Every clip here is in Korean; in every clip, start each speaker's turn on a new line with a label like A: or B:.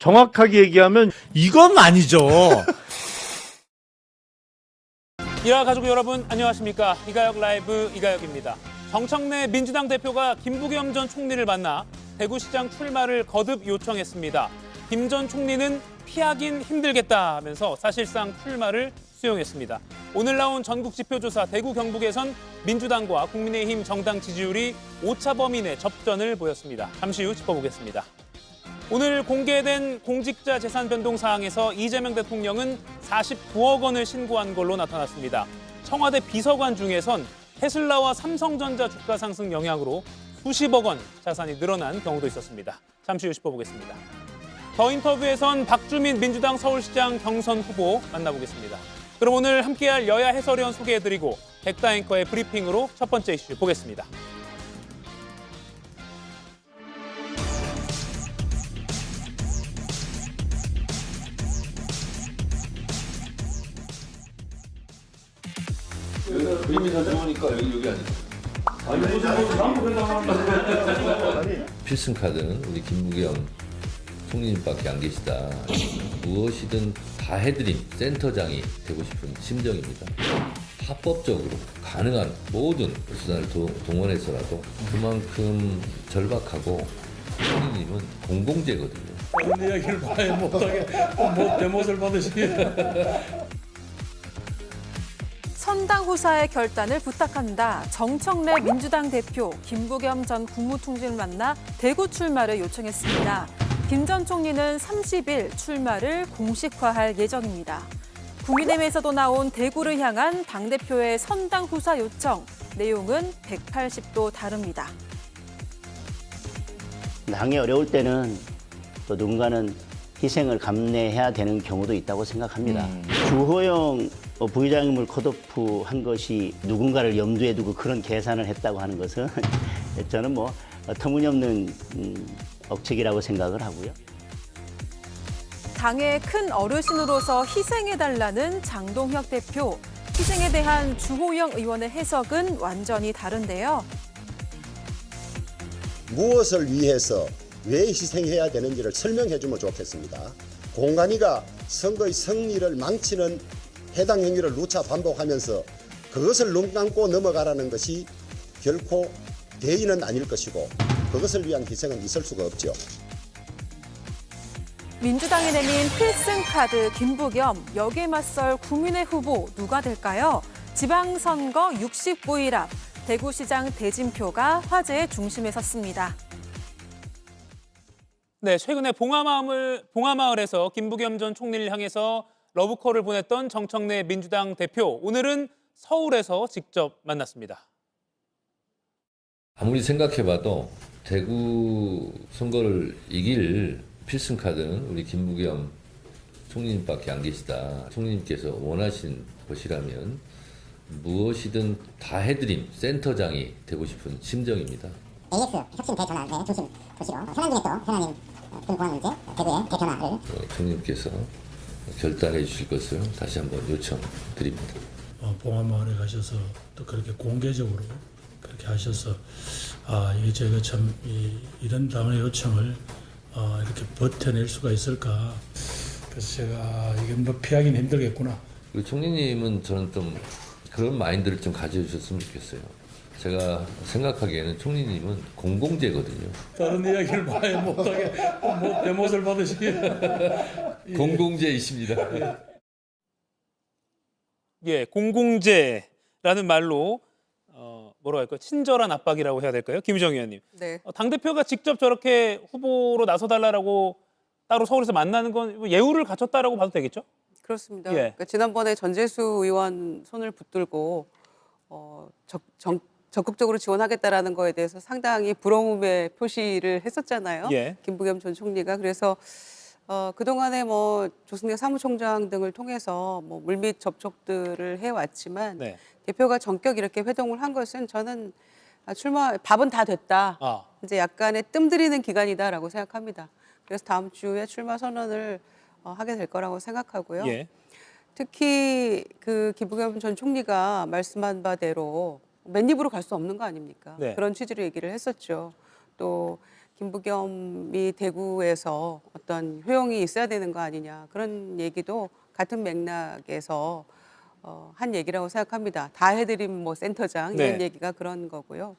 A: 정확하게 얘기하면 이건 아니죠.
B: 이하 가족 여러분 안녕하십니까. 이가혁 라이브 이가혁입니다. 정청래 민주당 대표가 김부겸 전 총리를 만나 대구시장 출마를 거듭 요청했습니다. 김 전 총리는 피하긴 힘들겠다 하면서 사실상 출마를 수용했습니다. 오늘 나온 전국 지표조사 대구 경북에선 민주당과 국민의힘 정당 지지율이 오차 범위 내 접전을 보였습니다. 잠시 후 짚어보겠습니다. 오늘 공개된 공직자 재산 변동 사항에서 이재명 대통령은 49억 원을 신고한 걸로 나타났습니다. 청와대 비서관 중에선 테슬라와 삼성전자 주가 상승 영향으로 수십억 원 자산이 늘어난 경우도 있었습니다. 잠시 후 짚어보겠습니다. 더 인터뷰에선 박주민 민주당 서울시장 경선 후보 만나보겠습니다. 그럼 오늘 함께할 여야 해설위원 소개해드리고 백다 앵커의 브리핑으로 첫 번째 이슈 보겠습니다.
C: 그림이 더 좋으니까 여기 아니에요. 필승 카드는 우리 김부겸 총리님밖에 안 계시다. 무엇이든 다 해드림 센터장이 되고 싶은 심정입니다. 합법적으로 가능한 모든 수단을 동원해서라도 그만큼 절박하고 총리님은 공공재거든요.
D: 그런 이야기를 봐야 못하게 대못을 받으시게.
E: 선당 후사의 결단을 부탁한다. 정청래 민주당 대표 김부겸 전 국무총리를 만나 대구 출마를 요청했습니다. 김 전 총리는 30일 출마를 공식화할 예정입니다. 국민의힘에서도 나온 대구를 향한 당대표의 선당 후사 요청. 내용은 180도 다릅니다.
F: 당이 어려울 때는 또 누군가는 희생을 감내해야 되는 경우도 있다고 생각합니다. 주호영 부의장님을 컷오프한 것이 누군가를 염두에 두고 그런 계산을 했다고 하는 것은 저는 터무니없는 억측이라고 생각을 하고요.
E: 당의 큰 어르신으로서 희생해달라는 장동혁 대표. 희생에 대한 주호영 의원의 해석은 완전히 다른데요.
G: 무엇을 위해서 왜 희생해야 되는지를 설명해주면 좋겠습니다. 공관위가 선거의 승리를 망치는 해당 행위를 누차 반복하면서 그것을 눈 감고 넘어가라는 것이 결코 대의는 아닐 것이고 그것을 위한 희생은 있을 수가 없죠.
E: 민주당이 내민 필승카드 김부겸, 여기에 맞설 국민의 후보 누가 될까요? 지방선거 69일 앞 대구시장 대진표가 화제의 중심에 섰습니다.
B: 네, 최근에 봉하마을에서 김부겸 전 총리를 향해서 러브콜을 보냈던 정청래 민주당 대표. 오늘은 서울에서 직접 만났습니다.
C: 아무리 생각해봐도 대구 선거를 이길 필승카드는 우리 김부겸 총리님밖에 안 계시다. 총리님께서 원하신 것이라면 무엇이든 다 해드림 센터장이 되고 싶은 심정입니다.
H: AX 혁신 대전환의 중심 도시로 현안 중에 또 현안인 군공항 문제 대구의 대변화를
C: 총리님께서 결단해 주실 것을 다시 한번 요청드립니다.
D: 봉하마을에 가셔서 또 그렇게 공개적으로 그렇게 하셔서 이게 제가 참 이런 당의 요청을 이렇게 버텨낼 수가 있을까. 그래서 제가 이게 피하기는 힘들겠구나.
C: 우리 총리님은 저는 좀 그런 마인드를 좀 가져주셨으면 좋겠어요. 제가 생각하기에는 총리님은 공공재거든요.
D: 다른 이야기를 봐야 못하게 대못을 받으시게.
C: 공공재이십니다.
B: 예, 공공재라는 말로 뭐라고 할까요? 친절한 압박이라고 해야 될까요? 김희정 의원님.
I: 네.
B: 당대표가 직접 저렇게 후보로 나서달라고 따로 서울에서 만나는 건 예우를 갖췄다라고 봐도 되겠죠?
I: 그렇습니다.
B: 예.
I: 그러니까 지난번에 전재수 의원 손을 붙들고 적극적으로 지원하겠다라는 거에 대해서 상당히 부러움의 표시를 했었잖아요.
B: 예.
I: 김부겸 전 총리가. 그래서 그동안에 조승래 사무총장 등을 통해서 물밑 접촉들을 해왔지만
B: 네.
I: 대표가 전격 이렇게 회동을 한 것은 저는 밥은 다 됐다. 이제 약간의 뜸들이는 기간이다라고 생각합니다. 그래서 다음 주에 출마 선언을 하게 될 거라고 생각하고요.
B: 예.
I: 특히 그 김부겸 전 총리가 말씀한 바대로 맨입으로 갈 수 없는 거 아닙니까?
B: 네.
I: 그런 취지로 얘기를 했었죠. 또 김부겸이 대구에서 어떤 효용이 있어야 되는 거 아니냐 그런 얘기도 같은 맥락에서 한 얘기라고 생각합니다. 다 해드림 뭐 센터장 이런
B: 네.
I: 얘기가 그런 거고요.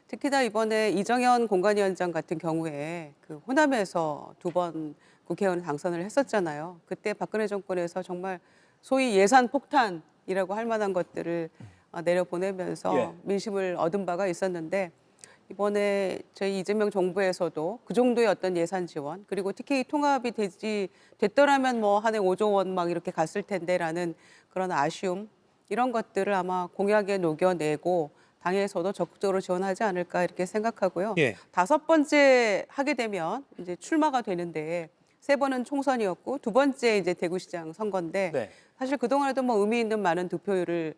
I: 특히나 이번에 이정현 공관위원장 같은 경우에 그 호남에서 2번 국회의원 당선을 했었잖아요. 그때 박근혜 정권에서 정말 소위 예산 폭탄이라고 할 만한 것들을 내려보내면서
B: 예.
I: 민심을 얻은 바가 있었는데 이번에 저희 이재명 정부에서도 그 정도의 어떤 예산 지원 그리고 특히 통합이 됐더라면 뭐 한 해 5조 원 막 이렇게 갔을 텐데라는 그런 아쉬움 이런 것들을 아마 공약에 녹여내고 당에서도 적극적으로 지원하지 않을까 이렇게 생각하고요.
B: 예.
I: 5번째 하게 되면 이제 출마가 되는데 3번은 총선이었고 2번째 이제 대구시장 선거인데
B: 네.
I: 사실 그동안에도 뭐 의미 있는 많은 득표율을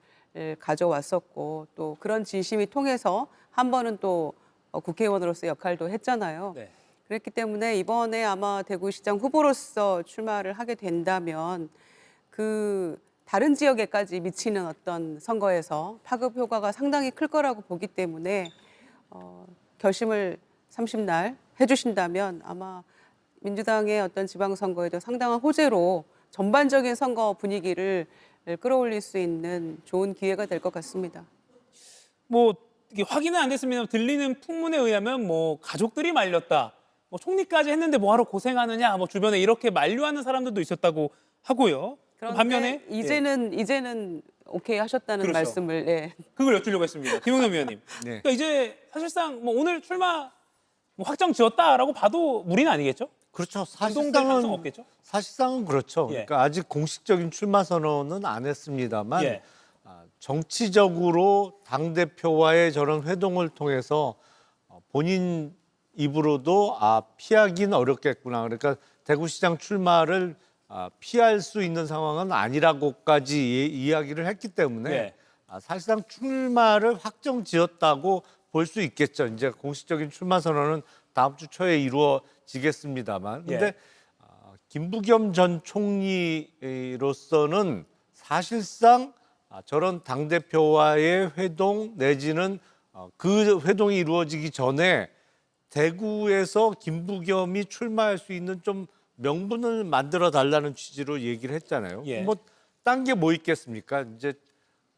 I: 가져왔었고 또 그런 진심이 통해서 한 번은 또 국회의원으로서 역할도 했잖아요.
B: 네.
I: 그렇기 때문에 이번에 아마 대구시장 후보로서 출마를 하게 된다면 그 다른 지역에까지 미치는 어떤 선거에서 파급 효과가 상당히 클 거라고 보기 때문에 결심을 30날 해주신다면 아마 민주당의 어떤 지방선거에도 상당한 호재로 전반적인 선거 분위기를 끌어올릴 수 있는 좋은 기회가 될 것 같습니다.
B: 뭐 이게 확인은 안 됐습니다. 들리는 풍문에 의하면 뭐 가족들이 말렸다. 뭐 총리까지 했는데 뭐하러 고생하느냐. 뭐 주변에 이렇게 만류하는 사람들도 있었다고 하고요.
I: 그런데
B: 반면에
I: 이제는 오케이 하셨다는
B: 그렇죠.
I: 말씀을 예.
B: 그걸 여쭈려고 했습니다. 김용남 위원님.
A: 네.
B: 그러니까 이제 사실상 뭐 오늘 출마 뭐 확정 지었다라고 봐도 무리는 아니겠죠?
A: 그렇죠.
B: 운동될 가능성
A: 사실상은
B: 없겠죠?
A: 사실상은 그렇죠.
B: 예.
A: 그러니까 아직 공식적인 출마 선언은 안 했습니다만
B: 예.
A: 정치적으로 당 대표와의 저런 회동을 통해서 본인 입으로도 피하기는 어렵겠구나. 그러니까 대구시장 출마를 피할 수 있는 상황은 아니라고까지 이야기를 했기 때문에
B: 예.
A: 사실상 출마를 확정지었다고 볼 수 있겠죠. 이제 공식적인 출마 선언은 다음 주 초에 이루어지겠습니다만. 근데
B: 예.
A: 김부겸 전 총리로서는 사실상 저런 당대표와의 회동 내지는 그 회동이 이루어지기 전에 대구에서 김부겸이 출마할 수 있는 좀 명분을 만들어 달라는 취지로 얘기를 했잖아요.
B: 예.
A: 뭐 딴 게 뭐 있겠습니까? 이제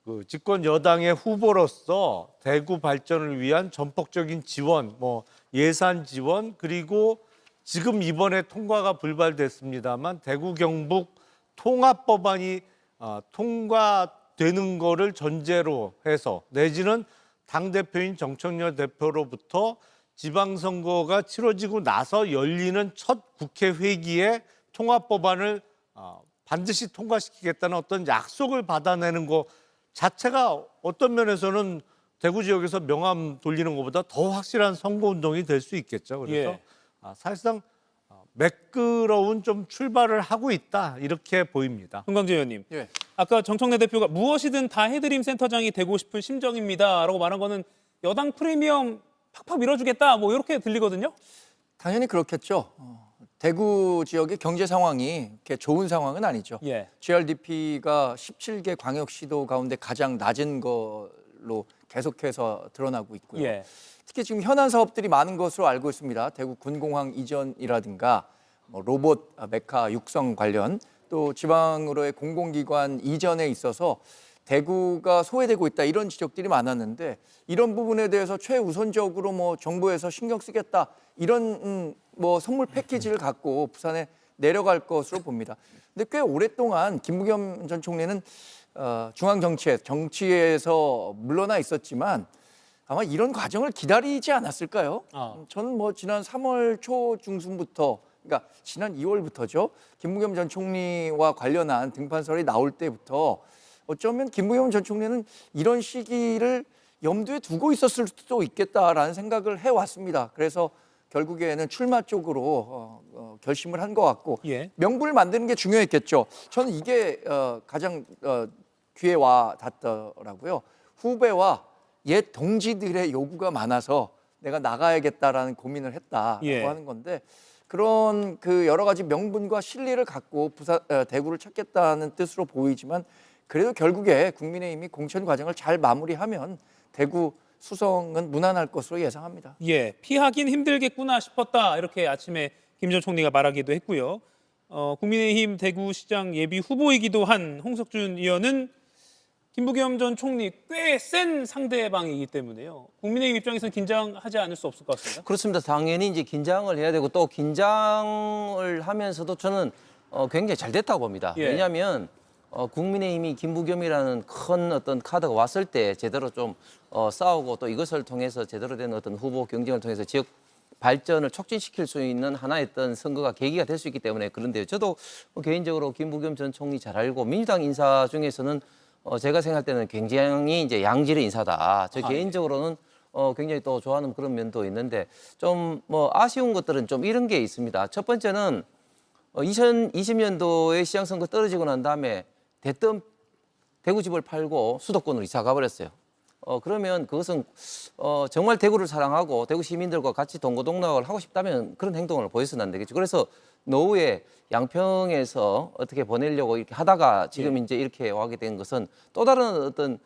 A: 그 집권 여당의 후보로서 대구 발전을 위한 전폭적인 지원, 뭐 예산 지원 그리고 지금 이번에 통과가 불발됐습니다만 대구 경북 통합 법안이 통과되는 거를 전제로 해서 내지는 당 대표인 정청래 대표로부터 지방선거가 치러지고 나서 열리는 첫 국회 회기에 통합 법안을 반드시 통과시키겠다는 어떤 약속을 받아내는 거 자체가 어떤 면에서는 대구 지역에서 명함 돌리는 것보다 더 확실한 선거운동이 될 수 있겠죠. 그래서
B: 예.
A: 사실상 매끄러운 좀 출발을 하고 있다 이렇게 보입니다.
B: 송강재 의원님.
J: 예.
B: 아까 정청래 대표가 무엇이든 다 해드림 센터장이 되고 싶은 심정입니다라고 말한 거는 여당 프리미엄 팍팍 밀어주겠다 뭐 이렇게 들리거든요.
J: 당연히 그렇겠죠. 대구 지역의 경제 상황이 그렇게 좋은 상황은 아니죠.
B: 예.
J: GRDP가 17개 광역시도 가운데 가장 낮은 걸로 계속해서 드러나고 있고요.
B: 예.
J: 특히 지금 현안 사업들이 많은 것으로 알고 있습니다. 대구 군공항 이전이라든가 뭐 로봇 메카 육성 관련 또 지방으로의 공공기관 이전에 있어서 대구가 소외되고 있다 이런 지적들이 많았는데 이런 부분에 대해서 최우선적으로 뭐 정부에서 신경 쓰겠다 이런 뭐 선물 패키지를 갖고 부산에 내려갈 것으로 봅니다. 근데 꽤 오랫동안 김부겸 전 총리는 정치에서 물러나 있었지만 아마 이런 과정을 기다리지 않았을까요? 저는 뭐 지난 3월 초 중순부터 그러니까 지난 2월부터죠. 김부겸 전 총리와 관련한 등판설이 나올 때부터 어쩌면 김부겸 전 총리는 이런 시기를 염두에 두고 있었을 수도 있겠다라는 생각을 해왔습니다. 그래서 결국에는 출마 쪽으로 결심을 한 것 같고
B: 예.
J: 명분을 만드는 게 중요했겠죠. 저는 이게 가장 귀에 와 닿더라고요. 후배와 옛 동지들의 요구가 많아서 내가 나가야겠다라는 고민을 했다라고
B: 예.
J: 하는 건데 그런 그 여러 가지 명분과 실리를 갖고 대구를 찾겠다는 뜻으로 보이지만 그래도 결국에 국민의힘이 공천 과정을 잘 마무리하면 대구 수성은 무난할 것으로 예상합니다.
B: 예, 피하긴 힘들겠구나 싶었다. 이렇게 아침에 김 전 총리가 말하기도 했고요. 국민의힘 대구시장 예비 후보이기도 한 홍석준 의원은 김부겸 전 총리 꽤 센 상대방이기 때문에요. 국민의힘 입장에서는 긴장하지 않을 수 없을 것 같습니다.
K: 그렇습니다. 당연히 이제 긴장을 해야 되고 또 긴장을 하면서도 저는 굉장히 잘 됐다고 봅니다.
B: 예.
K: 왜냐하면 국민의힘이 김부겸이라는 큰 어떤 카드가 왔을 때 제대로 좀 싸우고 또 이것을 통해서 제대로 된 어떤 후보 경쟁을 통해서 지역 발전을 촉진시킬 수 있는 하나의 어떤 선거가 계기가 될 수 있기 때문에 그런데요. 저도 개인적으로 김부겸 전 총리 잘 알고 민주당 인사 중에서는 제가 생각할 때는 굉장히 이제 양질의 인사다. 저 개인적으로는 굉장히 또 좋아하는 그런 면도 있는데 좀 뭐 아쉬운 것들은 좀 이런 게 있습니다. 첫 번째는 2020년도에 시장 선거 떨어지고 난 다음에 대뜸 대구 집을 팔고 수도권으로 이사 가버렸어요. 그러면 그것은 정말 대구를 사랑하고 대구 시민들과 같이 동고동락을 하고 싶다면 그런 행동을 보여서는 안 되겠죠. 그래서 노후에 양평에서 어떻게 보내려고 이렇게 하다가 지금 이제 이렇게 와게 된 것은 또 다른 어떤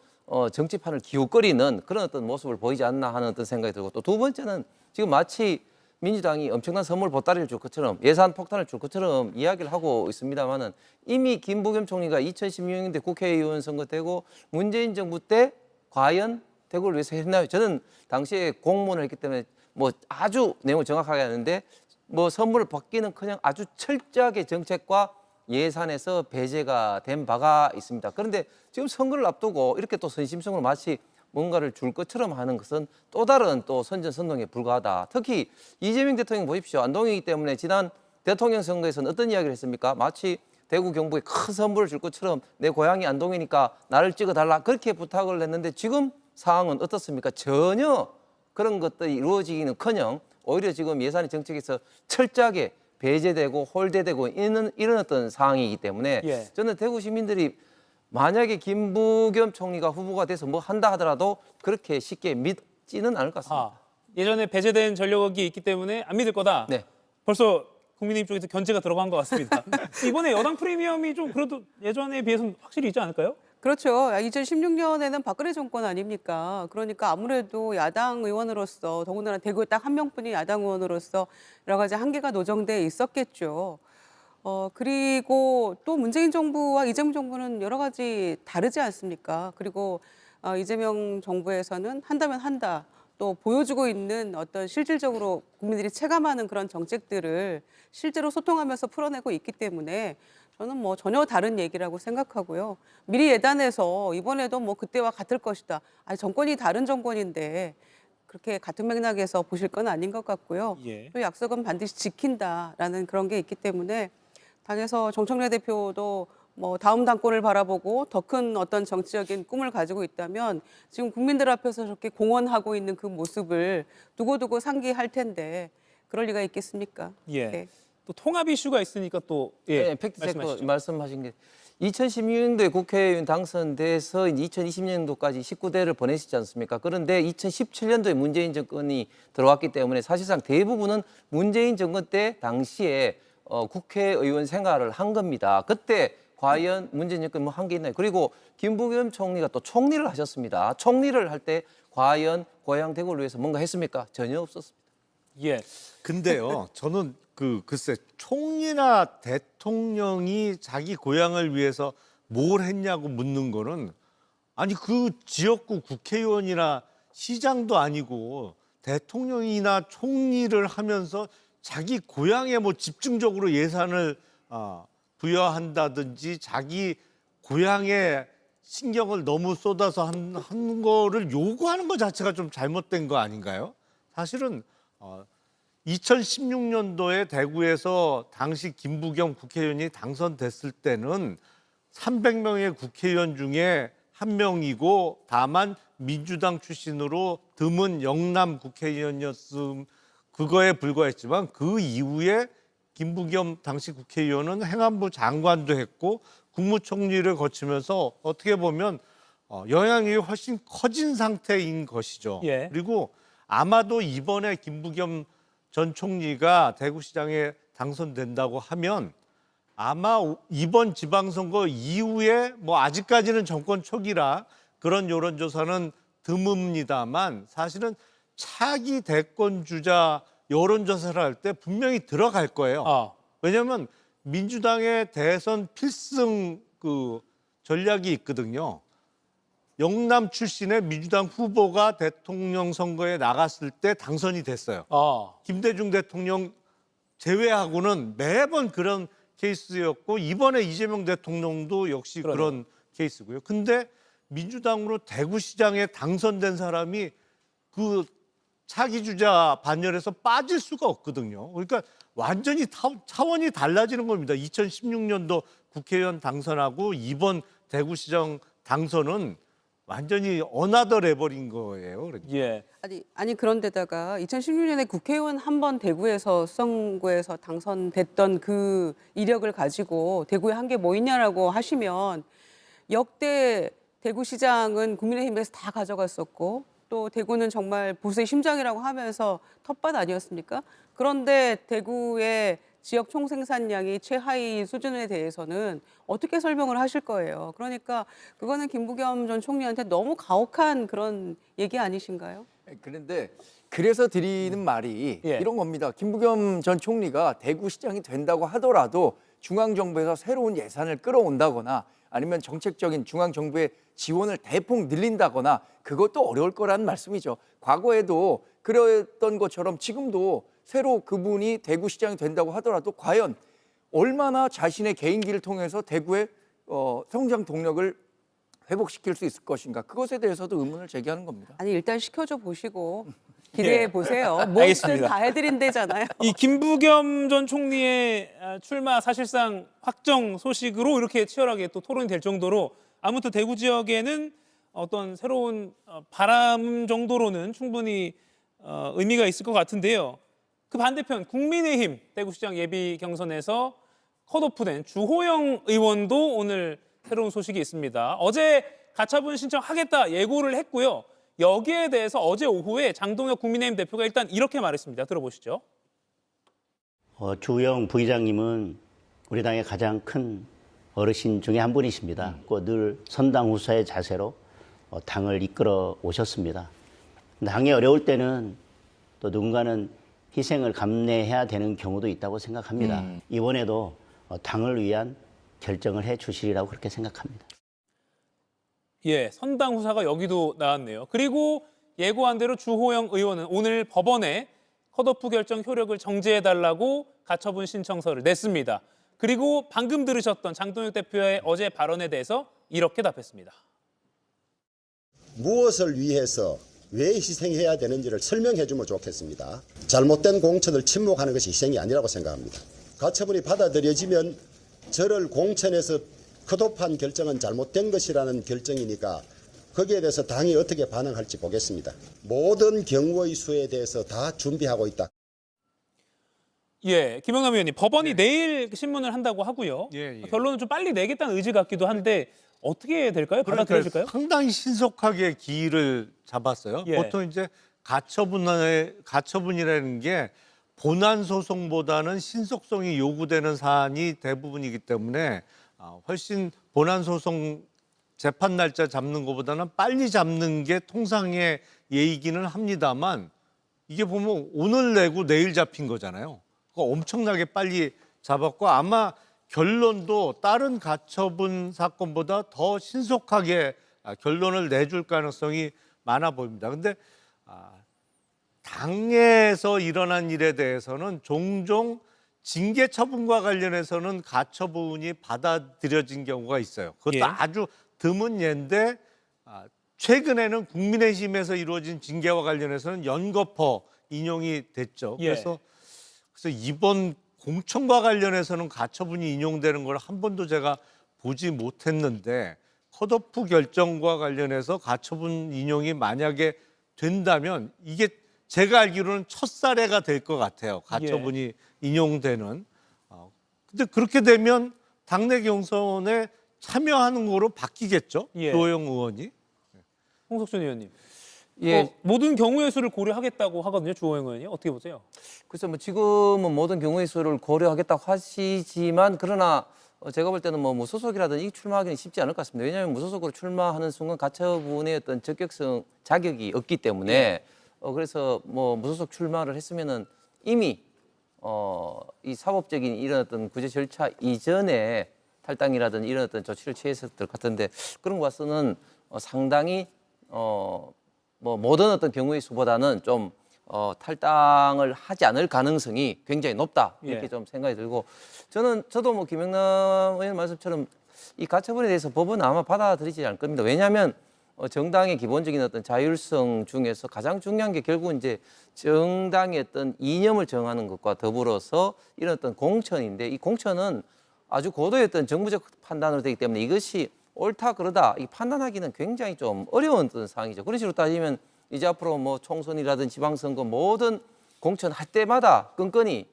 K: 정치판을 기웃거리는 그런 어떤 모습을 보이지 않나 하는 어떤 생각이 들고 또 두 번째는 지금 마치 민주당이 엄청난 선물 보따리를 줄 것처럼 예산 폭탄을 줄 것처럼 이야기를 하고 있습니다만은 이미 김부겸 총리가 2016년대 국회의원 선거 되고 문재인 정부 때 과연 대구를 위해서 했나요? 저는 당시에 공무원을 했기 때문에 뭐 아주 내용을 정확하게 아는데 뭐 선물을 받기는커녕 아주 철저하게 정책과 예산에서 배제가 된 바가 있습니다. 그런데 지금 선거를 앞두고 이렇게 또 선심성으로 마치 뭔가를 줄 것처럼 하는 것은 또 다른 또 선전선동에 불과하다. 특히 이재명 대통령 보십시오. 안동이기 때문에 지난 대통령 선거에서는 어떤 이야기를 했습니까? 마치 대구 경북에 큰 선물을 줄 것처럼 내 고향이 안동이니까 나를 찍어달라 그렇게 부탁을 했는데 지금 상황은 어떻습니까? 전혀 그런 것들이 이루어지기는커녕 오히려 지금 예산의 정책에서 철저하게 배제되고 홀대되고 이런 어떤 상황이기 때문에
B: 예.
K: 저는 대구 시민들이 만약에 김부겸 총리가 후보가 돼서 뭐 한다 하더라도 그렇게 쉽게 믿지는 않을 것 같습니다.
B: 예전에 배제된 전력이 있기 때문에 안 믿을 거다.
K: 네.
B: 벌써 국민의힘 쪽에서 견제가 들어간 것 같습니다. 이번에 여당 프리미엄이 좀 그래도 예전에 비해서는 확실히 있지 않을까요?
I: 그렇죠. 2016년에는 박근혜 정권 아닙니까? 그러니까 아무래도 야당 의원으로서 더군다나 대구에 딱 한 명뿐인 야당 의원으로서 여러 가지 한계가 노정돼 있었겠죠. 그리고 또 문재인 정부와 이재명 정부는 여러 가지 다르지 않습니까? 그리고 이재명 정부에서는 한다면 한다. 또 보여주고 있는 어떤 실질적으로 국민들이 체감하는 그런 정책들을 실제로 소통하면서 풀어내고 있기 때문에 저는 뭐 전혀 다른 얘기라고 생각하고요. 미리 예단해서 이번에도 뭐 그때와 같을 것이다. 아니 정권이 다른 정권인데 그렇게 같은 맥락에서 보실 건 아닌 것 같고요.
B: 예.
I: 또 약속은 반드시 지킨다라는 그런 게 있기 때문에 당에서 정청래 대표도 뭐 다음 당권을 바라보고 더 큰 어떤 정치적인 꿈을 가지고 있다면 지금 국민들 앞에서 저렇게 공언하고 있는 그 모습을 두고두고 상기할 텐데 그럴 리가 있겠습니까?
B: 예.
I: 네.
B: 또 통합 이슈가 있으니까 또
K: 네, 팩트체크
B: 말씀하시죠.
K: 말씀하신 게 2016년도에 국회의원 당선돼서 2020년도까지 19대를 보내시지 않습니까? 그런데 2017년도에 문재인 정권이 들어왔기 때문에 사실상 대부분은 문재인 정권 때 당시에 국회의원 생활을 한 겁니다. 그때 과연 문재인 정권 뭐 한 게 있나요? 그리고 김부겸 총리가 또 총리를 하셨습니다. 총리를 할 때 과연 고향 대구를 위해서 뭔가 했습니까? 전혀 없었습니다.
B: 예.
A: 근데요, 저는 글쎄 총리나 대통령이 자기 고향을 위해서 뭘 했냐고 묻는 거는 아니 그 지역구 국회의원이나 시장도 아니고 대통령이나 총리를 하면서 자기 고향에 뭐 집중적으로 예산을 부여한다든지 자기 고향에 신경을 너무 쏟아서 한 거를 요구하는 것 자체가 좀 잘못된 거 아닌가요? 사실은 2016년도에 대구에서 당시 김부겸 국회의원이 당선됐을 때는 300명의 국회의원 중에 한 명이고 다만 민주당 출신으로 드문 영남 국회의원이었음 그거에 불과했지만 그 이후에 김부겸 당시 국회의원은 행안부 장관도 했고 국무총리를 거치면서 어떻게 보면 영향력이 훨씬 커진 상태인 것이죠.
B: 예.
A: 그리고 아마도 이번에 김부겸 전 총리가 대구시장에 당선된다고 하면 아마 이번 지방선거 이후에 뭐 아직까지는 정권 초기라 그런 여론조사는 드뭅니다만 사실은 차기 대권 주자 여론조사를 할 때 분명히 들어갈 거예요. 왜냐하면 민주당의 대선 필승 그 전략이 있거든요. 영남 출신의 민주당 후보가 대통령 선거에 나갔을 때 당선이 됐어요. 김대중 대통령 제외하고는 매번 그런 케이스였고 이번에 이재명 대통령도 역시 그런 케이스고요. 근데 민주당으로 대구시장에 당선된 사람이 그 차기 주자 반열에서 빠질 수가 없거든요. 그러니까 완전히 차원이 달라지는 겁니다. 2016년도 국회의원 당선하고 이번 대구시장 당선은 완전히 어나더 레벨인 거예요. 그러니까.
B: 예.
I: 아니 그런데다가 2016년에 국회의원 한 번 대구에서 선거에서 당선됐던 그 이력을 가지고 대구에 한 게 뭐 있냐라고 하시면 역대 대구시장은 국민의힘에서 다 가져갔었고 또 대구는 정말 보수의 심장이라고 하면서 텃밭 아니었습니까? 그런데 대구의 지역 총생산량이 최하위 수준에 대해서는 어떻게 설명을 하실 거예요? 그러니까 그거는 김부겸 전 총리한테 너무 가혹한 그런 얘기 아니신가요?
J: 그런데 그래서 드리는 말이 이런 겁니다. 김부겸 전 총리가 대구시장이 된다고 하더라도 중앙정부에서 새로운 예산을 끌어온다거나 아니면 정책적인 중앙정부의 지원을 대폭 늘린다거나 그것도 어려울 거라는 말씀이죠. 과거에도 그랬던 것처럼 지금도 새로 그분이 대구시장이 된다고 하더라도 과연 얼마나 자신의 개인기를 통해서 대구의 성장 동력을 회복시킬 수 있을 것인가. 그것에 대해서도 의문을 제기하는 겁니다.
I: 아니 일단 시켜줘 보시고 기대해 보세요. 뭐든 다 해드린대잖아요.
B: 이 김부겸 전 총리의 출마 사실상 확정 소식으로 이렇게 치열하게 또 토론이 될 정도로 아무튼 대구 지역에는 어떤 새로운 바람 정도로는 충분히 의미가 있을 것 같은데요. 그 반대편 국민의힘 대구시장 예비 경선에서 컷오프된 주호영 의원도 오늘 새로운 소식이 있습니다. 어제 가처분 신청하겠다 예고를 했고요. 여기에 대해서 어제 오후에 장동혁 국민의힘 대표가 일단 이렇게 말했습니다. 들어보시죠.
F: 주호영 부의장님은 우리 당의 가장 큰 어르신 중에 한 분이십니다. 늘 선당 후사의 자세로 당을 이끌어 오셨습니다. 당이 어려울 때는 또 누군가는 희생을 감내해야 되는 경우도 있다고 생각합니다. 이번에도 당을 위한 결정을 해 주시리라고 그렇게 생각합니다.
B: 예, 선당 후사가 여기도 나왔네요. 그리고 예고한 대로 주호영 의원은 오늘 법원에 컷오프 결정 효력을 정지해달라고 가처분 신청서를 냈습니다. 그리고 방금 들으셨던 장동혁 대표의 어제 발언에 대해서 이렇게 답했습니다.
G: 무엇을 위해서 왜 희생해야 되는지를 설명해 주면 좋겠습니다. 잘못된 공천을 침묵하는 것이 희생이 아니라고 생각합니다. 가처분이 받아들여지면 저를 공천에서 컷오프한 결정은 잘못된 것이라는 결정이니까 거기에 대해서 당이 어떻게 반응할지 보겠습니다. 모든 경우의 수에 대해서 다 준비하고 있다.
B: 예, 김영남 의원님, 법원이 내일 신문을 한다고 하고요. 결론은 좀 빨리 내겠다는 의지 같기도 한데 어떻게 될까요? 받아들여질까요?
A: 상당히 신속하게 기일을 잡았어요. 보통 이제 가처분이라는 게 본안 소송보다는 신속성이 요구되는 사안이 대부분이기 때문에 훨씬 본안 소송 재판 날짜 잡는 것보다는 빨리 잡는 게 통상의 예이기는 합니다만 이게 보면 오늘 내고 내일 잡힌 거잖아요. 엄청나게 빨리 잡았고 아마 결론도 다른 가처분 사건보다 더 신속하게 결론을 내줄 가능성이 많아 보입니다. 근데 당에서 일어난 일에 대해서는 종종 징계 처분과 관련해서는 가처분이 받아들여진 경우가 있어요. 그것도 아주 드문 예인데 최근에는 국민의힘에서 이루어진 징계와 관련해서는 연거푸 인용이 됐죠. 그래서 이번 공천과 관련해서는 가처분이 인용되는 걸 한 번도 제가 보지 못했는데 컷오프 결정과 관련해서 가처분 인용이 만약에 된다면 이게 제가 알기로는 첫 사례가 될 것 같아요. 가처분이 인용되는. 근데 그렇게 되면 당내 경선에 참여하는 거로 바뀌겠죠. 주호영 의원이.
B: 홍석천 의원님. 모든 경우의 수를 고려하겠다고 하거든요. 주호영 의원이. 어떻게 보세요?
K: 글쎄 뭐 지금은 모든 경우의 수를 고려하겠다고 하시지만 그러나 제가 볼 때는 뭐 무소속이라든지 출마하기는 쉽지 않을 것 같습니다. 왜냐하면 무소속으로 출마하는 순간 가처분의 어떤 자격이 없기 때문에 그래서 뭐 무소속 출마를 했으면은 이미 이 사법적인 이런 어떤 구제 절차 이전에 탈당이라든지 이런 어떤 조치를 취했을 것 같은데 그런 것 봐서는 상당히 뭐 모든 어떤 경우의 수보다는 좀 탈당을 하지 않을 가능성이 굉장히 높다 이렇게
B: 예.
K: 좀 생각이 들고 저도 뭐 김영남 의원 말씀처럼 이 가처분에 대해서 법은 아마 받아들이지 않을 겁니다. 왜냐하면 정당의 기본적인 어떤 자율성 중에서 가장 중요한 게 결국은 이제 정당의 어떤 이념을 정하는 것과 더불어서 이런 어떤 공천인데 이 공천은 아주 고도의 어떤 정부적 판단으로 되기 때문에 이것이 옳다 그러다 이 판단하기는 굉장히 좀 어려운 어떤 상황이죠. 그런 식으로 따지면 이제 앞으로 뭐 총선이라든 지방선거 모든 공천할 때마다 끈끈이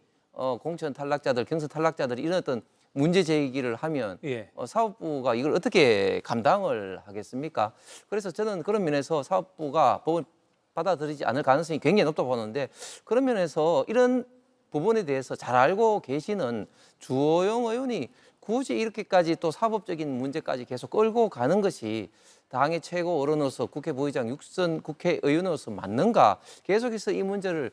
K: 공천 탈락자들, 경선 탈락자들이 이런 어떤 문제 제기를 하면
B: 예.
K: 사법부가 이걸 어떻게 감당을 하겠습니까? 그래서 저는 그런 면에서 사법부가 법을 받아들이지 않을 가능성이 굉장히 높다고 보는데 그런 면에서 이런 부분에 대해서 잘 알고 계시는 주호영 의원이 굳이 이렇게까지 또 사법적인 문제까지 계속 끌고 가는 것이 당의 최고 어른으로서 국회 부의장 육선 국회의원으로서 맞는가? 계속해서 이 문제를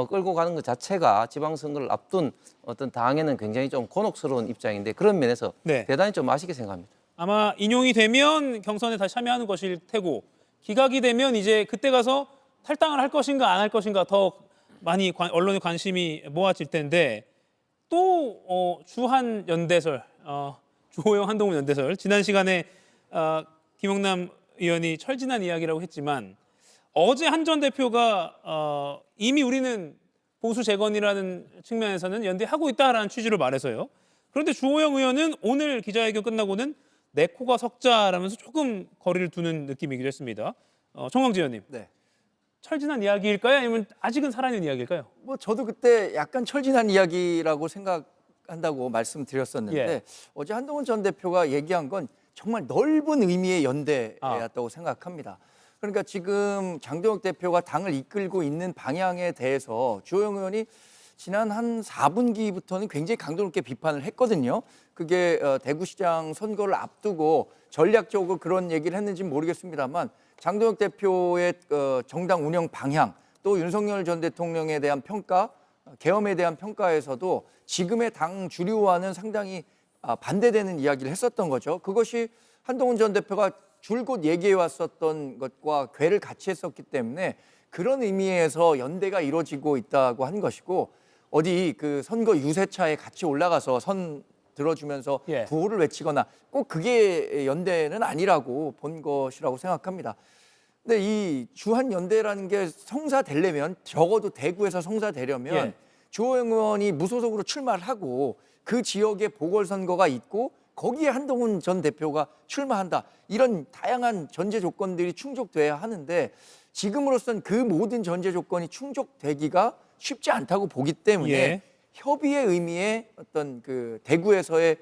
K: 끌고 가는 것 자체가 지방선거를 앞둔 어떤 당에는 굉장히 좀 곤혹스러운 입장인데 그런 면에서
B: 네.
K: 대단히 좀 아쉽게 생각합니다.
B: 아마 인용이 되면 경선에 다시 참여하는 것일 테고 기각이 되면 이제 그때 가서 탈당을 할 것인가 안 할 것인가 더 많이 언론의 관심이 모아질 텐데 또 주한 연대설, 주호영 한동훈 연대설 지난 시간에 김영남 의원이 철진한 이야기라고 했지만 어제 한 전 대표가 이미 우리는 보수 재건이라는 측면에서는 연대하고 있다라는 취지로 말해서요. 그런데 주호영 의원은 오늘 기자회견 끝나고는 내 코가 석자라면서 조금 거리를 두는 느낌이기도 했습니다. 정광재 의원님.
J: 네.
B: 철진한 이야기일까요? 아니면 아직은 살아있는 이야기일까요?
J: 뭐 저도 그때 약간 철진한 이야기라고 생각한다고 말씀드렸었는데
B: 예.
J: 어제 한동훈 전 대표가 얘기한 건 정말 넓은 의미의 연대였다고 생각합니다. 그러니까 지금 장동혁 대표가 당을 이끌고 있는 방향에 대해서 주호영 의원이 지난 한 4분기부터는 굉장히 강도 높게 비판을 했거든요. 그게 대구시장 선거를 앞두고 전략적으로 그런 얘기를 했는지는 모르겠습니다만 장동혁 대표의 정당 운영 방향 또 윤석열 전 대통령에 대한 평가, 계엄에 대한 평가에서도 지금의 당 주류와는 상당히 반대되는 이야기를 했었던 거죠. 그것이 한동훈 전 대표가 줄곧 얘기해 왔었던 것과 궤를 같이 했었기 때문에 그런 의미에서 연대가 이루어지고 있다고 한 것이고 어디 그 선거 유세차에 같이 올라가서 선 들어주면서
B: 예.
J: 구호를 외치거나 꼭 그게 연대는 아니라고 본 것이라고 생각합니다. 근데 이 주한 연대라는 게 성사되려면 적어도 대구에서 성사되려면
B: 예.
J: 주호영 의원이 무소속으로 출마를 하고 그 지역에 보궐선거가 있고 거기에 한동훈 전 대표가 출마한다. 이런 다양한 전제 조건들이 충족돼야 하는데 지금으로선 그 모든 전제 조건이 충족되기가 쉽지 않다고 보기 때문에
B: 예.
J: 협의의 의미의 어떤 그 대구에서의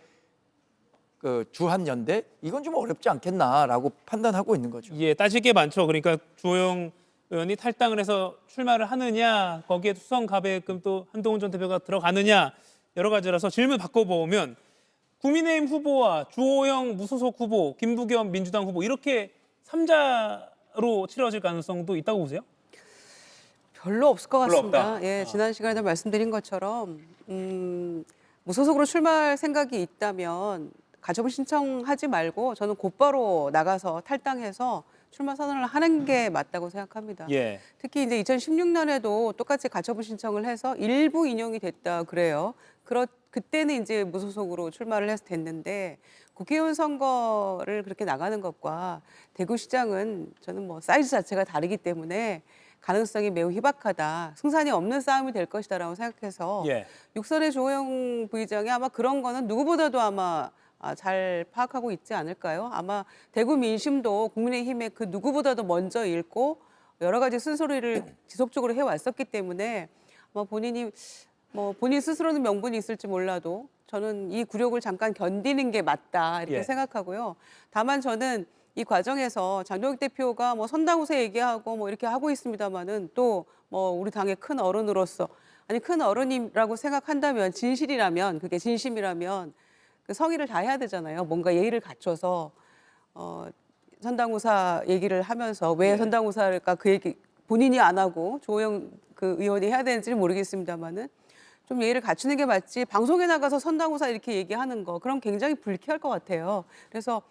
J: 그 주한 연대 이건 좀 어렵지 않겠나라고 판단하고 있는 거죠.
B: 예, 따질 게 많죠. 그러니까 주호영 의원이 탈당을 해서 출마를 하느냐, 거기에 수성 가배금 또 한동훈 전 대표가 들어가느냐 여러 가지라서 질문 바꿔보면 국민의힘 후보와 주호영 무소속 후보, 김부겸 민주당 후보 이렇게 3자로 치러질 가능성도 있다고 보세요?
I: 별로 없을 것
B: 별로
I: 같습니다.
B: 없다.
I: 예, 지난 시간에 말씀드린 것처럼 무소속으로 출마할 생각이 있다면 가처분 신청하지 말고 저는 곧바로 나가서 탈당해서 출마 선언을 하는 게 맞다고 생각합니다.
B: 예.
I: 특히 이제 2016년에도 똑같이 가처분 신청을 해서 일부 인용이 됐다 그래요. 그때는 이제 무소속으로 출마를 해서 됐는데 국회의원 선거를 그렇게 나가는 것과 대구시장은 저는 뭐 사이즈 자체가 다르기 때문에 가능성이 매우 희박하다. 승산이 없는 싸움이 될 것이다라고 생각해서
B: 예.
I: 육선의 조호영 부의장이 아마 그런 거는 누구보다도 아마 잘 파악하고 있지 않을까요? 아마 대구 민심도 국민의힘의 그 누구보다도 먼저 읽고 여러 가지 쓴소리를 지속적으로 해왔었기 때문에 아마 본인 스스로는 명분이 있을지 몰라도 저는 이 굴욕을 잠깐 견디는 게 맞다 이렇게
B: 예.
I: 생각하고요. 다만 저는 이 과정에서 장동혁 대표가 뭐 선당우세 얘기하고 뭐 이렇게 하고 있습니다만은 또 뭐 우리 당의 큰 어른으로서 아니 큰 어른이라고 생각한다면 진실이라면 그게 진심이라면 그 성의를 다해야 되잖아요. 뭔가 예의를 갖춰서 선당우사 얘기를 하면서 왜 선당우사일까 그 얘기 본인이 안 하고 조호영 그 의원이 해야 되는지는 모르겠습니다만은 좀 예의를 갖추는 게 맞지 방송에 나가서 선당우사 이렇게 얘기하는 거 그럼 굉장히 불쾌할 것 같아요. 그래서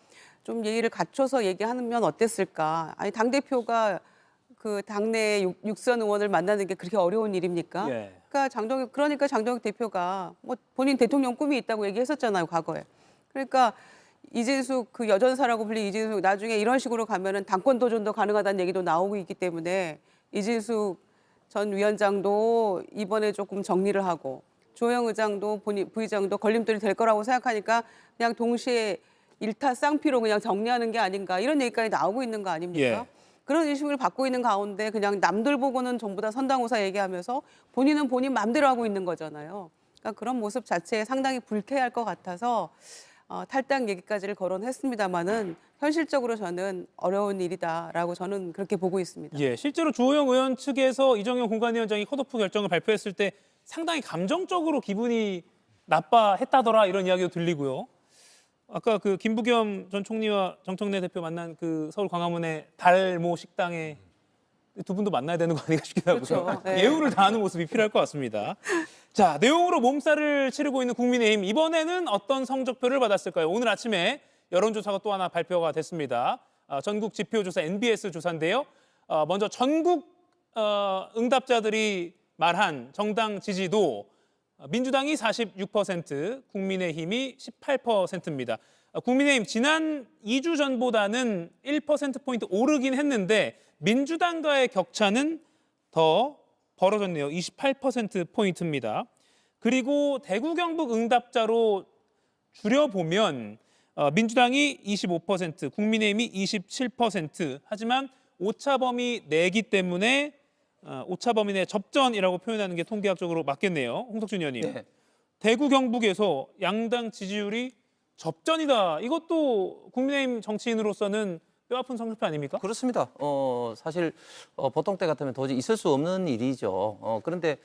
I: 좀 예의를 갖춰서 얘기하면 어땠을까? 아니 당대표가 그 당내 육선 의원을 만나는 게 그렇게 어려운 일입니까?
B: 예.
I: 그러니까 장동혁 대표가 뭐 본인 대통령 꿈이 있다고 얘기했었잖아요, 과거에. 그러니까 이진숙 그 여전사라고 불린 이진숙 나중에 이런 식으로 가면은 당권 도전도 가능하다는 얘기도 나오고 있기 때문에 이진숙 전 위원장도 이번에 조금 정리를 하고 조영 의장도 부의장도 걸림돌이 될 거라고 생각하니까 그냥 동시에 일타쌍피로 그냥 정리하는 게 아닌가 이런 얘기까지 나오고 있는 거 아닙니까?
B: 예.
I: 그런 의심을 받고 있는 가운데 그냥 남들 보고는 전부 다 선당우사 얘기하면서 본인은 본인 마음대로 하고 있는 거잖아요. 그러니까 그런 모습 자체에 상당히 불쾌할 것 같아서 탈당 얘기까지를 거론했습니다마는 현실적으로 저는 어려운 일이다라고 저는 그렇게 보고 있습니다.
B: 예, 실제로 주호영 의원 측에서 이정현 공관위원장이 컷오프 결정을 발표했을 때 상당히 감정적으로 기분이 나빠했다더라 이런 이야기도 들리고요. 아까 그 김부겸 전 총리와 정청래 대표 만난 그 서울 광화문의 달모 식당에 두 분도 만나야 되는 거 아닌가 싶기도 하고요.
I: 그렇죠. 네.
B: 예우를 다하는 모습이 필요할 것 같습니다. 자, 내용으로 몸살을 치르고 있는 국민의힘 이번에는 어떤 성적표를 받았을까요? 오늘 아침에 여론조사가 또 하나 발표가 됐습니다. 전국 지표조사 NBS 조사인데요. 먼저 전국 응답자들이 말한 정당 지지도 민주당이 46%, 국민의힘이 18%입니다. 국민의힘 지난 2주 전보다는 1%포인트 오르긴 했는데 민주당과의 격차는 더 벌어졌네요. 28%포인트입니다. 그리고 대구 경북 응답자로 줄여보면 민주당이 25%, 국민의힘이 27%. 하지만 오차범위 내기 때문에 오차범위 내 접전이라고 표현하는 게 통계학적으로 맞겠네요. 홍석준 의원님.
K: 네.
B: 대구 경북에서 양당 지지율이 접전이다. 이것도 국민의힘 정치인으로서는 뼈아픈 성적표 아닙니까?
K: 그렇습니다. 사실 보통 때 같으면 도저히 있을 수 없는 일이죠. 그런데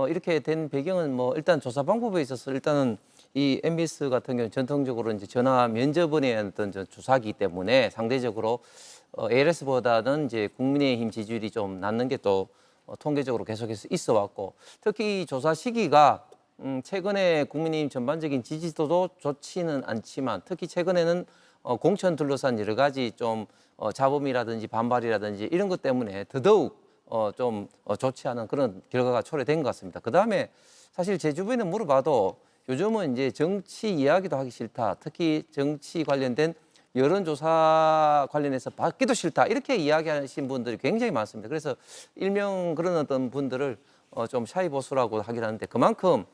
K: 이렇게 된 배경은 뭐 일단 조사 방법에 있어서 일단은 이 MBS 같은 경우는 전통적으로 이제 전화 면접원의 어떤 조사기 때문에 상대적으로 ALS보다는 이제 국민의힘 지지율이 좀 낮는 게 또 통계적으로 계속해서 있어 왔고 특히 조사 시기가 최근에 국민의힘 전반적인 지지도도 좋지는 않지만 특히 최근에는 공천 둘러싼 여러 가지 좀 잡음이라든지 반발이라든지 이런 것 때문에 더더욱 좀 좋지 않은 그런 결과가 초래된 것 같습니다. 그다음에 사실 제 주변에 물어봐도 요즘은 이제 정치 이야기도 하기 싫다. 특히 정치 관련된 여론조사 관련해서 받기도 싫다. 이렇게 이야기하신 분들이 굉장히 많습니다. 그래서 일명 그런 어떤 분들을 좀 샤이 보수라고 하긴 하는데 그만큼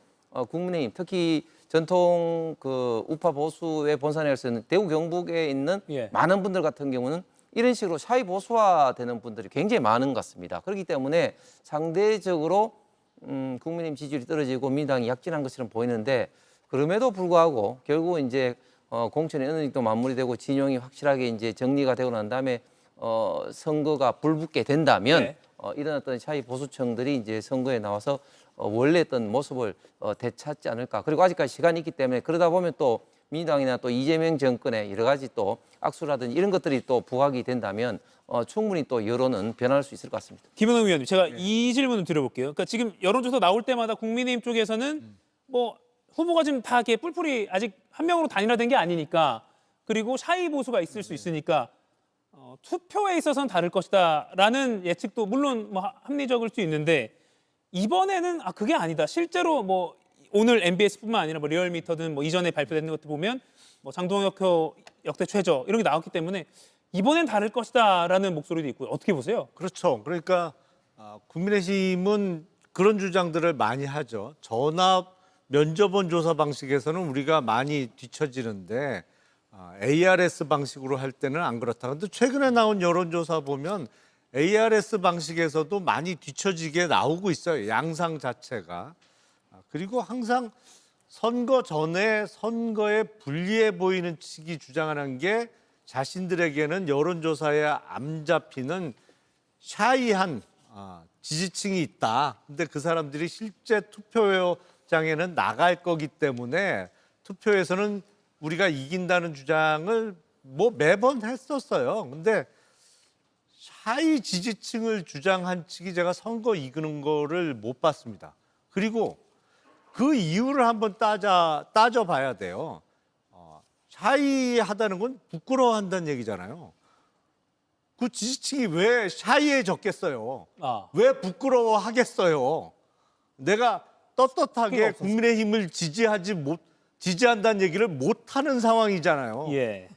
K: 국민의힘 특히 전통 그 우파 보수의 본산에서는 대구 경북에 있는 많은 분들 같은 경우는 이런 식으로 샤이 보수화되는 분들이 굉장히 많은 것 같습니다. 그렇기 때문에 상대적으로 국민의힘 지지율이 떨어지고 민주당이 약진한 것처럼 보이는데 그럼에도 불구하고 결국 이제 공천이 어느 정도 마무리되고 진영이 확실하게 이제 정리가 되고 난 다음에 선거가 불붙게 된다면 이런 어떤 샤이 보수층들이 이제 선거에 나와서 원래 했던 모습을 되찾지 않을까. 그리고 아직까지 시간이 있기 때문에 그러다 보면 또 민주당이나 또 이재명 정권의 여러 가지 또 악수라든지 이런 것들이 또 부각이 된다면 충분히 또 여론은 변할 수 있을 것 같습니다.
B: 김은호 의원님, 제가 이 질문을 드려볼게요. 그러니까 지금 여론조사 나올 때마다 국민의힘 쪽에서는 뭐 후보가 지금 다 이렇게 뿔뿔이 아직 한 명으로 단일화된 게 아니니까 그리고 샤이 보수가 있을 수 있으니까 투표에 있어서는 다를 것이다라는 예측도 물론 뭐 합리적일 수 있는데 이번에는 그게 아니다. 실제로 뭐 오늘 MBS뿐만 아니라 뭐 리얼미터든 뭐 이전에 발표된 것들 보면 뭐 장동혁 역대 최저 이런 게 나왔기 때문에 이번엔 다를 것이다라는 목소리도 있고요. 어떻게 보세요?
A: 그렇죠. 그러니까 국민의힘은 그런 주장들을 많이 하죠. 전압 면접원 조사 방식에서는 우리가 많이 뒤처지는데 ARS 방식으로 할 때는 안 그렇다. 근데 최근에 나온 여론조사 보면 ARS 방식에서도 많이 뒤처지게 나오고 있어요. 양상 자체가. 그리고 항상 선거 전에 선거에 불리해 보이는 측이 주장하는 게 자신들에게는 여론조사에 안 잡히는 샤이한 지지층이 있다. 근데 그 사람들이 실제 투표장에는 나갈 거기 때문에 투표에서는 우리가 이긴다는 주장을 뭐 매번 했었어요. 근데 샤이 지지층을 주장한 측이 제가 선거 이기는 거를 못 봤습니다. 그리고 그 이유를 한번 따져봐야 돼요. 샤이하다는 건 부끄러워한다는 얘기잖아요. 그 지지층이 왜 샤이해졌겠어요? 왜 부끄러워하겠어요? 내가 떳떳하게 국민의힘을 지지한다는 얘기를 못하는 상황이잖아요.
B: 예.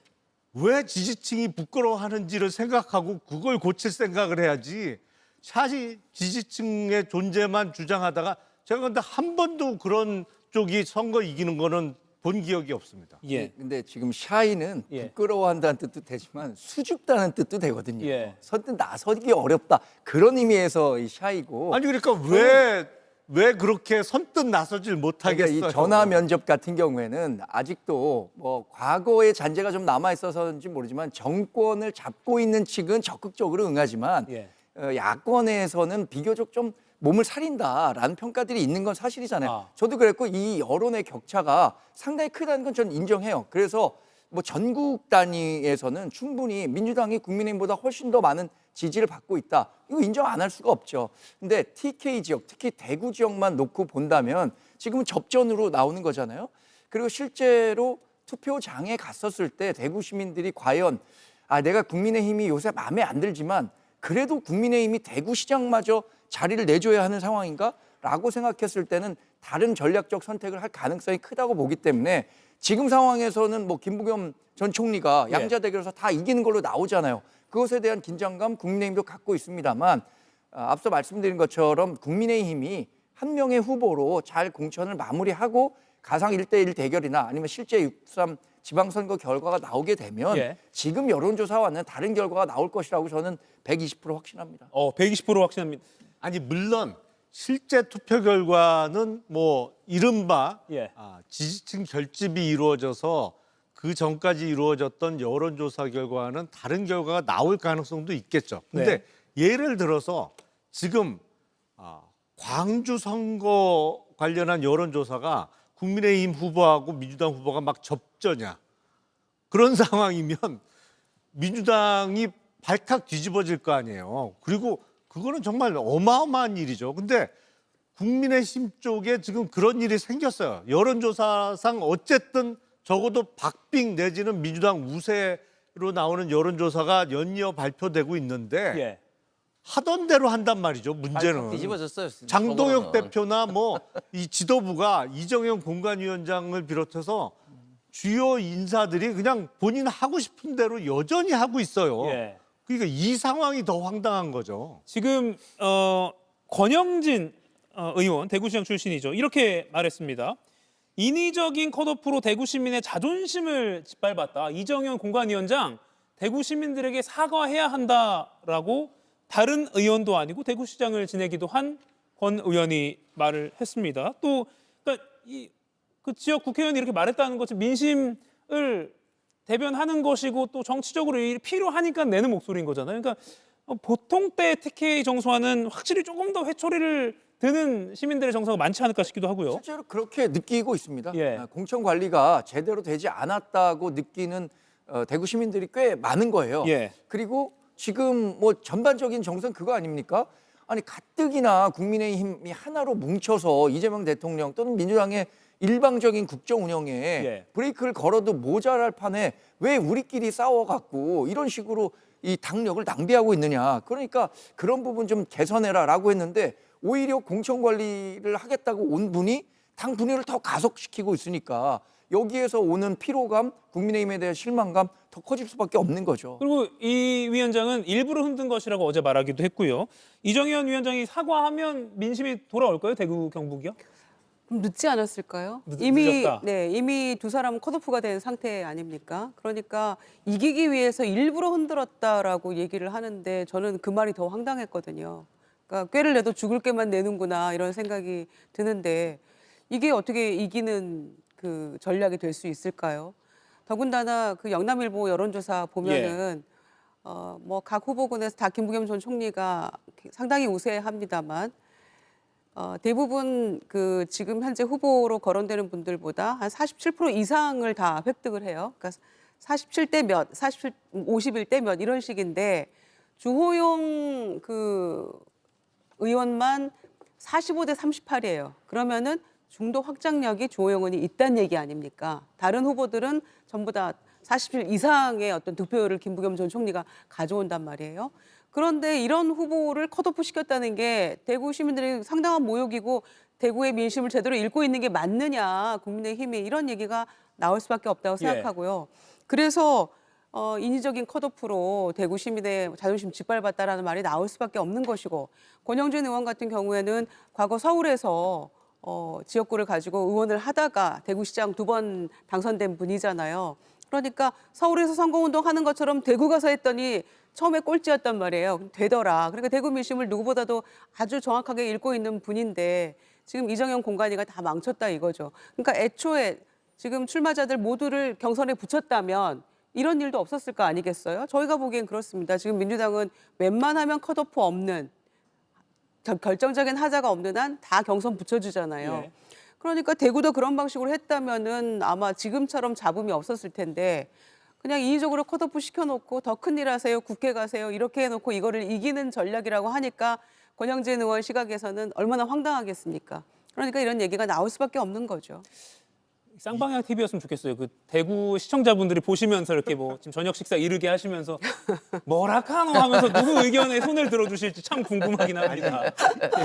A: 왜 지지층이 부끄러워하는지를 생각하고 그걸 고칠 생각을 해야지. 샤이 지지층의 존재만 주장하다가 제가 근데 한 번도 그런 쪽이 선거 이기는 거는 본 기억이 없습니다.
B: 예.
J: 근데 지금 샤이는
B: 예.
J: 부끄러워한다는 뜻도 되지만 수줍다는 뜻도 되거든요.
B: 예.
J: 선뜻 나서기 어렵다. 그런 의미에서 이 샤이고.
A: 아니 그러니까 왜 그렇게 선뜻 나서질 못하겠어요?
J: 그러니까 이 전화 면접 같은 경우에는 아직도 뭐 과거의 잔재가 좀 남아 있어서인지 모르지만 정권을 잡고 있는 측은 적극적으로 응하지만
B: 예.
J: 야권에서는 비교적 좀 몸을 사린다라는 평가들이 있는 건 사실이잖아요. 저도 그랬고 이 여론의 격차가 상당히 크다는 건 저는 인정해요. 그래서 뭐 전국 단위에서는 충분히 민주당이 국민의힘보다 훨씬 더 많은 지지를 받고 있다. 이거 인정 안 할 수가 없죠. 근데 TK 지역, 특히 대구 지역만 놓고 본다면 지금은 접전으로 나오는 거잖아요. 그리고 실제로 투표장에 갔었을 때 대구 시민들이 과연 내가 국민의힘이 요새 마음에 안 들지만 그래도 국민의힘이 대구시장마저 자리를 내줘야 하는 상황인가? 라고 생각했을 때는 다른 전략적 선택을 할 가능성이 크다고 보기 때문에 지금 상황에서는 뭐 김부겸 전 총리가 양자 대결에서 다 이기는 걸로 나오잖아요. 그것에 대한 긴장감 국민의힘도 갖고 있습니다만 앞서 말씀드린 것처럼 국민의힘이 한 명의 후보로 잘 공천을 마무리하고 가상 1대1 대결이나 아니면 실제 6.3 지방선거 결과가 나오게 되면 지금 여론조사와는 다른 결과가 나올 것이라고 저는 120% 확신합니다.
B: 120% 확신합니다.
A: 아니 물론 실제 투표 결과는 뭐 이른바 지지층 결집이 이루어져서 그 전까지 이루어졌던 여론조사 결과는 다른 결과가 나올 가능성도 있겠죠. 근데 예를 들어서 지금 광주 선거 관련한 여론조사가 국민의힘 후보하고 민주당 후보가 막 접전이야. 그런 상황이면 민주당이 발칵 뒤집어질 거 아니에요. 그리고 그거는 정말 어마어마한 일이죠. 근데 국민의힘 쪽에 지금 그런 일이 생겼어요. 여론조사상 어쨌든 적어도 박빙 내지는 민주당 우세로 나오는 여론조사가 연이어 발표되고 있는데 하던 대로 한단 말이죠. 문제는
K: 뒤집어졌어요.
A: 장동혁 대표나 뭐 이 지도부가 이정현 공관위원장을 비롯해서 주요 인사들이 그냥 본인 하고 싶은 대로 여전히 하고 있어요. 그러니까 이 상황이 더 황당한 거죠.
B: 지금 권영진 의원, 대구시장 출신이죠. 이렇게 말했습니다. 인위적인 컷오프로 대구 시민의 자존심을 짓밟았다. 이정현 공관위원장, 대구 시민들에게 사과해야 한다라고 다른 의원도 아니고 대구시장을 지내기도 한 권 의원이 말을 했습니다. 또 그러니까 그 지역 국회의원이 이렇게 말했다는 것은 민심을 대변하는 것이고 또 정치적으로 필요하니까 내는 목소리인 거잖아요. 그러니까 보통 때 TK 정서와는 확실히 조금 더 회초리를 드는 시민들의 정서가 많지 않을까 싶기도 하고요.
J: 실제로 그렇게 느끼고 있습니다. 공천 관리가 제대로 되지 않았다고 느끼는 대구 시민들이 꽤 많은 거예요. 그리고 지금 뭐 전반적인 정서는 그거 아닙니까? 아니 가뜩이나 국민의힘이 하나로 뭉쳐서 이재명 대통령 또는 민주당의 일방적인 국정 운영에 브레이크를 걸어도 모자랄 판에 왜 우리끼리 싸워갖고 이런 식으로 이 당력을 낭비하고 있느냐. 그러니까 그런 부분 좀 개선해라라고 했는데 오히려 공천 관리를 하겠다고 온 분이 당 분열을 더 가속시키고 있으니까 여기에서 오는 피로감, 국민의힘에 대한 실망감 더 커질 수밖에 없는 거죠.
B: 그리고 이 위원장은 일부러 흔든 것이라고 어제 말하기도 했고요. 이정현 위원장이 사과하면 민심이 돌아올까요? 대구 경북이요?
I: 늦지 않았을까요?
B: 늦었다.
I: 이미 두 사람은 컷오프가 된 상태 아닙니까? 그러니까 이기기 위해서 일부러 흔들었다라고 얘기를 하는데 저는 그 말이 더 황당했거든요. 그러니까 꾀를 내도 죽을 게만 내는구나 이런 생각이 드는데 이게 어떻게 이기는 그 전략이 될 수 있을까요? 더군다나 그 영남일보 여론조사 보면은 뭐 각 후보군에서 다 김부겸 전 총리가 상당히 우세합니다만 대부분 그 지금 현재 후보로 거론되는 분들보다 한 47% 이상을 다 획득을 해요. 그러니까 47대 몇, 51대 몇 이런 식인데 주호영 그 의원만 45대 38이에요. 그러면은 중도 확장력이 주호영 의원이 있다는 얘기 아닙니까? 다른 후보들은 전부 다 40일 이상의 어떤 득표율을 김부겸 전 총리가 가져온단 말이에요. 그런데 이런 후보를 컷오프 시켰다는 게 대구 시민들이 상당한 모욕이고 대구의 민심을 제대로 읽고 있는 게 맞느냐, 국민의힘이 이런 얘기가 나올 수밖에 없다고 생각하고요. 그래서 인위적인 컷오프로 대구 시민의 자존심 짓밟았다라는 말이 나올 수밖에 없는 것이고, 권영진 의원 같은 경우에는 과거 서울에서 지역구를 가지고 의원을 하다가 대구시장 2번 당선된 분이잖아요. 그러니까 서울에서 선거운동 하는 것처럼 대구 가서 했더니 처음에 꼴찌였단 말이에요. 되더라. 그러니까 대구 민심을 누구보다도 아주 정확하게 읽고 있는 분인데 지금 이정현 공관위가 다 망쳤다 이거죠. 그러니까 애초에 지금 출마자들 모두를 경선에 붙였다면 이런 일도 없었을 거 아니겠어요? 저희가 보기엔 그렇습니다. 지금 민주당은 웬만하면 컷오프 없는, 결정적인 하자가 없는 한 다 경선 붙여주잖아요.
B: 예.
I: 그러니까 대구도 그런 방식으로 했다면은 아마 지금처럼 잡음이 없었을 텐데 그냥 인위적으로 컷오프 시켜놓고 더 큰일 하세요, 국회 가세요 이렇게 해놓고 이거를 이기는 전략이라고 하니까 권영진 의원 시각에서는 얼마나 황당하겠습니까? 그러니까 이런 얘기가 나올 수밖에 없는 거죠.
B: 쌍방향 TV였으면 좋겠어요. 그 대구 시청자분들이 보시면서 이렇게 뭐 지금 저녁 식사 이르게 하시면서 뭐라카노 하면서 누구 의견에 손을 들어주실지 참 궁금하긴 합니다.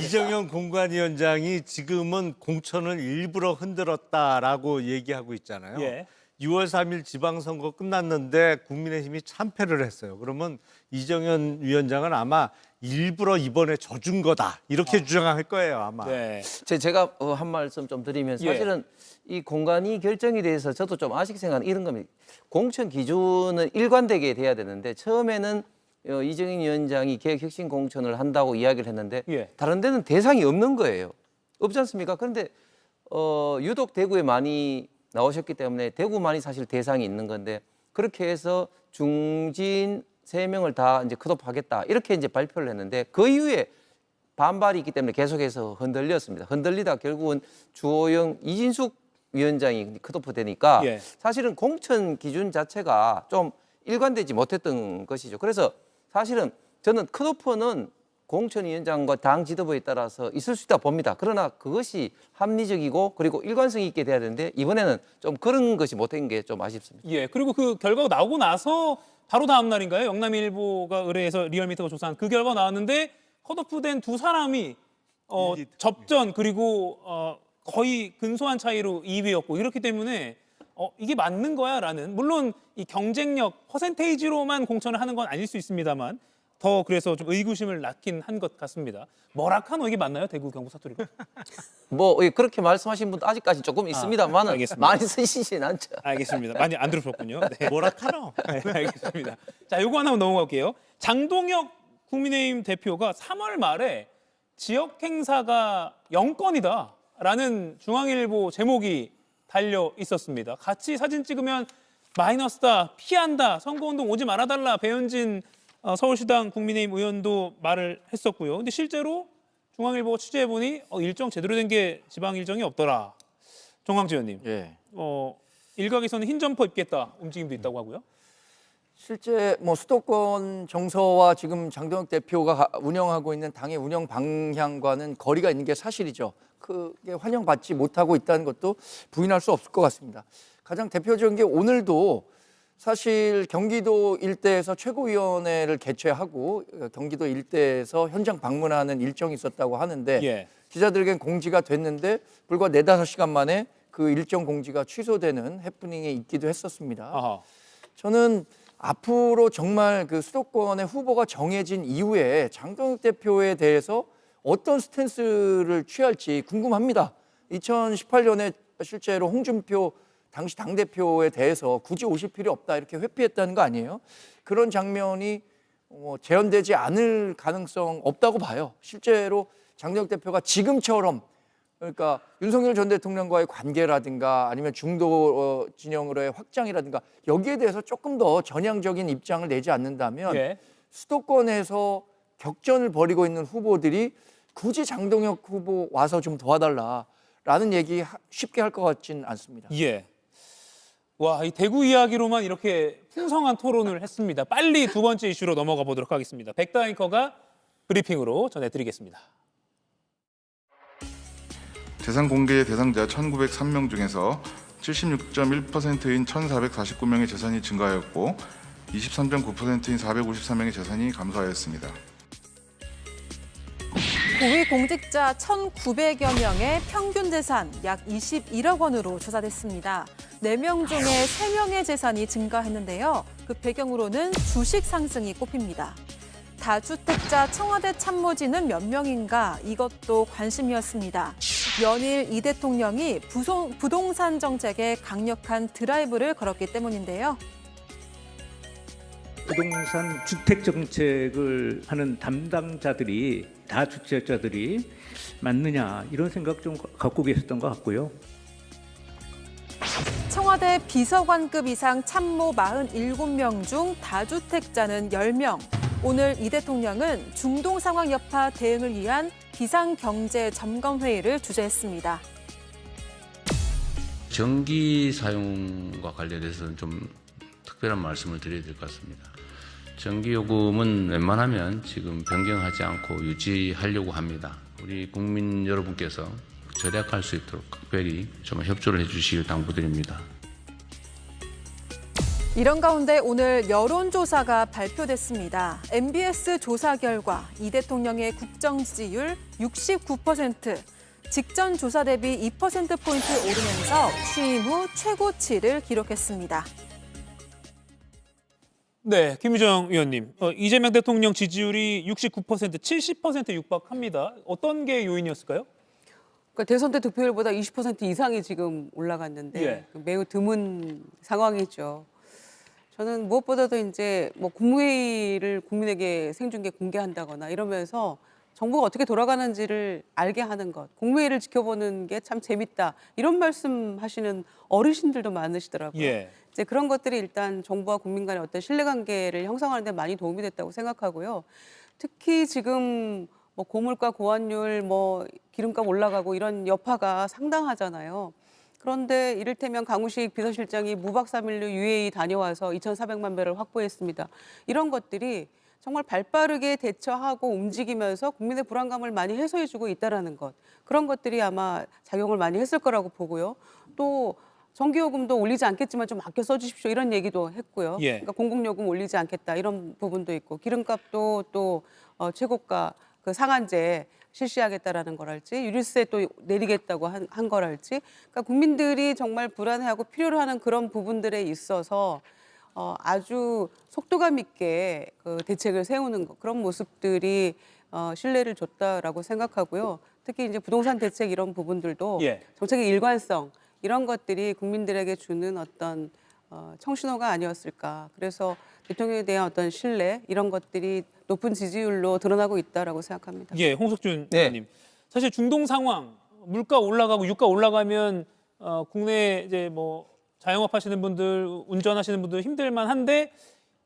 A: 이정현 공관위원장이 지금은 공천을 일부러 흔들었다라고 얘기하고 있잖아요.
B: 예.
A: 6월 3일 지방선거 끝났는데 국민의힘이 참패를 했어요. 그러면 이정현 위원장은 아마 일부러 이번에 져준 거다 이렇게 주장할 거예요 아마.
B: 네.
K: 제가 한 말씀 좀 드리면 사실은 이 공간이 결정에 대해서 저도 좀 아쉽게 생각하는 이런 겁니다. 공천 기준은 일관되게 돼야 되는데 처음에는 이정현 위원장이 계획혁신 공천을 한다고 이야기를 했는데 다른 데는 대상이 없는 거예요. 없지 않습니까? 그런데 유독 대구에 많이 나오셨기 때문에 대구만이 사실 대상이 있는 건데 그렇게 해서 중진 3명을 다 이제 컷오프하겠다 이렇게 이제 발표를 했는데 그 이후에 반발이 있기 때문에 계속해서 흔들렸습니다. 흔들리다 결국은 주호영, 이진숙 위원장이 컷오프 되니까 사실은 공천 기준 자체가 좀 일관되지 못했던 것이죠. 그래서 사실은 저는 컷오프는 공천위원장과 당 지도부에 따라서 있을 수 있다 봅니다. 그러나 그것이 합리적이고 그리고 일관성이 있게 돼야 되는데 이번에는 좀 그런 것이 못된 게 좀 아쉽습니다.
B: 예, 그리고 그 결과가 나오고 나서 바로 다음 날인가요? 영남일보가 의뢰해서 리얼미터가 조사한 그 결과가 나왔는데 컷오프된 두 사람이 접전 그리고 거의 근소한 차이로 2위였고 이렇기 때문에 이게 맞는 거야라는, 물론 이 경쟁력 퍼센테이지로만 공천을 하는 건 아닐 수 있습니다만 더 그래서 좀 의구심을 낳긴 한 것 같습니다. 뭐라카노 이게 맞나요? 대구 경북 사투리가?
K: 뭐 그렇게 말씀하신 분도 아직까지 조금 있습니다만 많이 쓰시진 않죠.
B: 알겠습니다. 많이 안 들으셨군요. 네.
A: 뭐라카노?
B: 네, 알겠습니다. 자, 요거 하나 넘어갈게요. 장동혁 국민의힘 대표가 3월 말에 지역 행사가 0건이다라는 중앙일보 제목이 달려 있었습니다. 같이 사진 찍으면 마이너스다, 피한다, 선거운동 오지 말아달라, 배현진 서울시당 국민의힘 의원도 말을 했었고요. 근데 실제로 중앙일보가 취재해보니 일정 제대로 된 게 지방 일정이 없더라. 정광재 의원님. 일각에서는 흰 점퍼 입겠다 움직임도 있다고 하고요.
J: 실제 뭐 수도권 정서와 지금 장동혁 대표가 운영하고 있는 당의 운영 방향과는 거리가 있는 게 사실이죠. 그게 환영받지 못하고 있다는 것도 부인할 수 없을 것 같습니다. 가장 대표적인 게 오늘도 사실 경기도 일대에서 최고위원회를 개최하고 경기도 일대에서 현장 방문하는 일정이 있었다고 하는데 기자들에겐 공지가 됐는데 불과 4-5시간 만에 그 일정 공지가 취소되는 해프닝이 있기도 했었습니다. 저는 앞으로 정말 그 수도권의 후보가 정해진 이후에 장동혁 대표에 대해서 어떤 스탠스를 취할지 궁금합니다. 2018년에 실제로 홍준표 당시 당대표에 대해서 굳이 오실 필요 없다 이렇게 회피했다는 거 아니에요? 그런 장면이 재현되지 않을 가능성 없다고 봐요. 실제로 장동혁 대표가 지금처럼 그러니까 윤석열 전 대통령과의 관계라든가 아니면 중도 진영으로의 확장이라든가 여기에 대해서 조금 더 전향적인 입장을 내지 않는다면 수도권에서 격전을 벌이고 있는 후보들이 굳이 장동혁 후보 와서 좀 도와달라라는 얘기 쉽게 할 것 같진 않습니다.
B: 예. 와, 이 대구 이야기로만 이렇게 풍성한 토론을 했습니다. 빨리 두 번째 이슈로 넘어가 보도록 하겠습니다. 백다 앵커가 브리핑으로 전해드리겠습니다.
L: 재산 공개 대상자 1,903명 중에서 76.1%인 1,449명의 재산이 증가하였고 23.9%인 454명의 재산이 감소하였습니다.
E: 고위공직자 1,900여 명의 평균 재산 약 21억 원으로 조사됐습니다. 4명 중에 3명의 재산이 증가했는데요. 그 배경으로는 주식 상승이 꼽힙니다. 다주택자 청와대 참모진은 몇 명인가? 이것도 관심이었습니다. 연일 이 대통령이 부동산 정책에 강력한 드라이브를 걸었기 때문인데요.
M: 부동산 주택 정책을 하는 담당자들이 다주택자들이 맞느냐 이런 생각 좀 갖고 계셨던 것 같고요.
E: 청와대 비서관급 이상 참모 47명 중 다주택자는 10명. 오늘 이 대통령은 중동 상황 여파 대응을 위한 비상경제점검회의를 주재했습니다.
N: 전기 사용과 관련해서는 좀 특별한 말씀을 드려야 될 것 같습니다. 전기요금은 웬만하면 지금 변경하지 않고 유지하려고 합니다. 우리 국민 여러분께서 절약할 수 있도록 특별히 좀 협조를 해주시길 당부드립니다.
E: 이런 가운데 오늘 여론조사가 발표됐습니다. MBS 조사 결과 이 대통령의 국정 지지율 69%, 직전 조사 대비 2%포인트 오르면서 취임 후 최고치를 기록했습니다.
B: 네, 김유정 의원님. 이재명 대통령 지지율이 69%, 70% 육박합니다. 어떤 게 요인이었을까요?
I: 그러니까 대선 때 득표율보다 20% 이상이 지금 올라갔는데
B: 예.
I: 매우 드문 상황이죠. 저는 무엇보다도 이제 뭐 국무회의를 국민에게 생중계 공개한다거나 이러면서 정부가 어떻게 돌아가는지를 알게 하는 것, 국무회의를 지켜보는 게 참 재밌다 이런 말씀하시는 어르신들도 많으시더라고요.
B: 예.
I: 이제 그런 것들이 일단 정부와 국민 간의 어떤 신뢰관계를 형성하는 데 많이 도움이 됐다고 생각하고요. 특히 지금 뭐 고물가 고환율, 뭐 기름값 올라가고 이런 여파가 상당하잖아요. 그런데 이를테면 강우식 비서실장이 무박 3일로 UAE 다녀와서 2,400만 배를 확보했습니다. 이런 것들이 정말 발빠르게 대처하고 움직이면서 국민의 불안감을 많이 해소해주고 있다는 것. 그런 것들이 아마 작용을 많이 했을 거라고 보고요. 또 전기요금도 올리지 않겠지만 좀 아껴 써주십시오 이런 얘기도 했고요.
B: 예.
I: 그러니까 공공요금 올리지 않겠다 이런 부분도 있고 기름값도 또 최고가 그 상한제 실시하겠다라는 거랄지 유류세 또 내리겠다고 한 거랄지 그러니까 국민들이 정말 불안해하고 필요로 하는 그런 부분들에 있어서 아주 속도감 있게 그 대책을 세우는 것 그런 모습들이 신뢰를 줬다라고 생각하고요. 특히 이제 부동산 대책 이런 부분들도
B: 예.
I: 정책의 일관성 이런 것들이 국민들에게 주는 어떤 청신호가 아니었을까. 그래서 대통령에 대한 어떤 신뢰 이런 것들이 높은 지지율로 드러나고 있다라고 생각합니다.
B: 예, 홍석준 의원님. 사실 중동 상황, 물가 올라가고 유가 올라가면 국내 이제 뭐 자영업 하시는 분들, 운전하시는 분들 힘들만 한데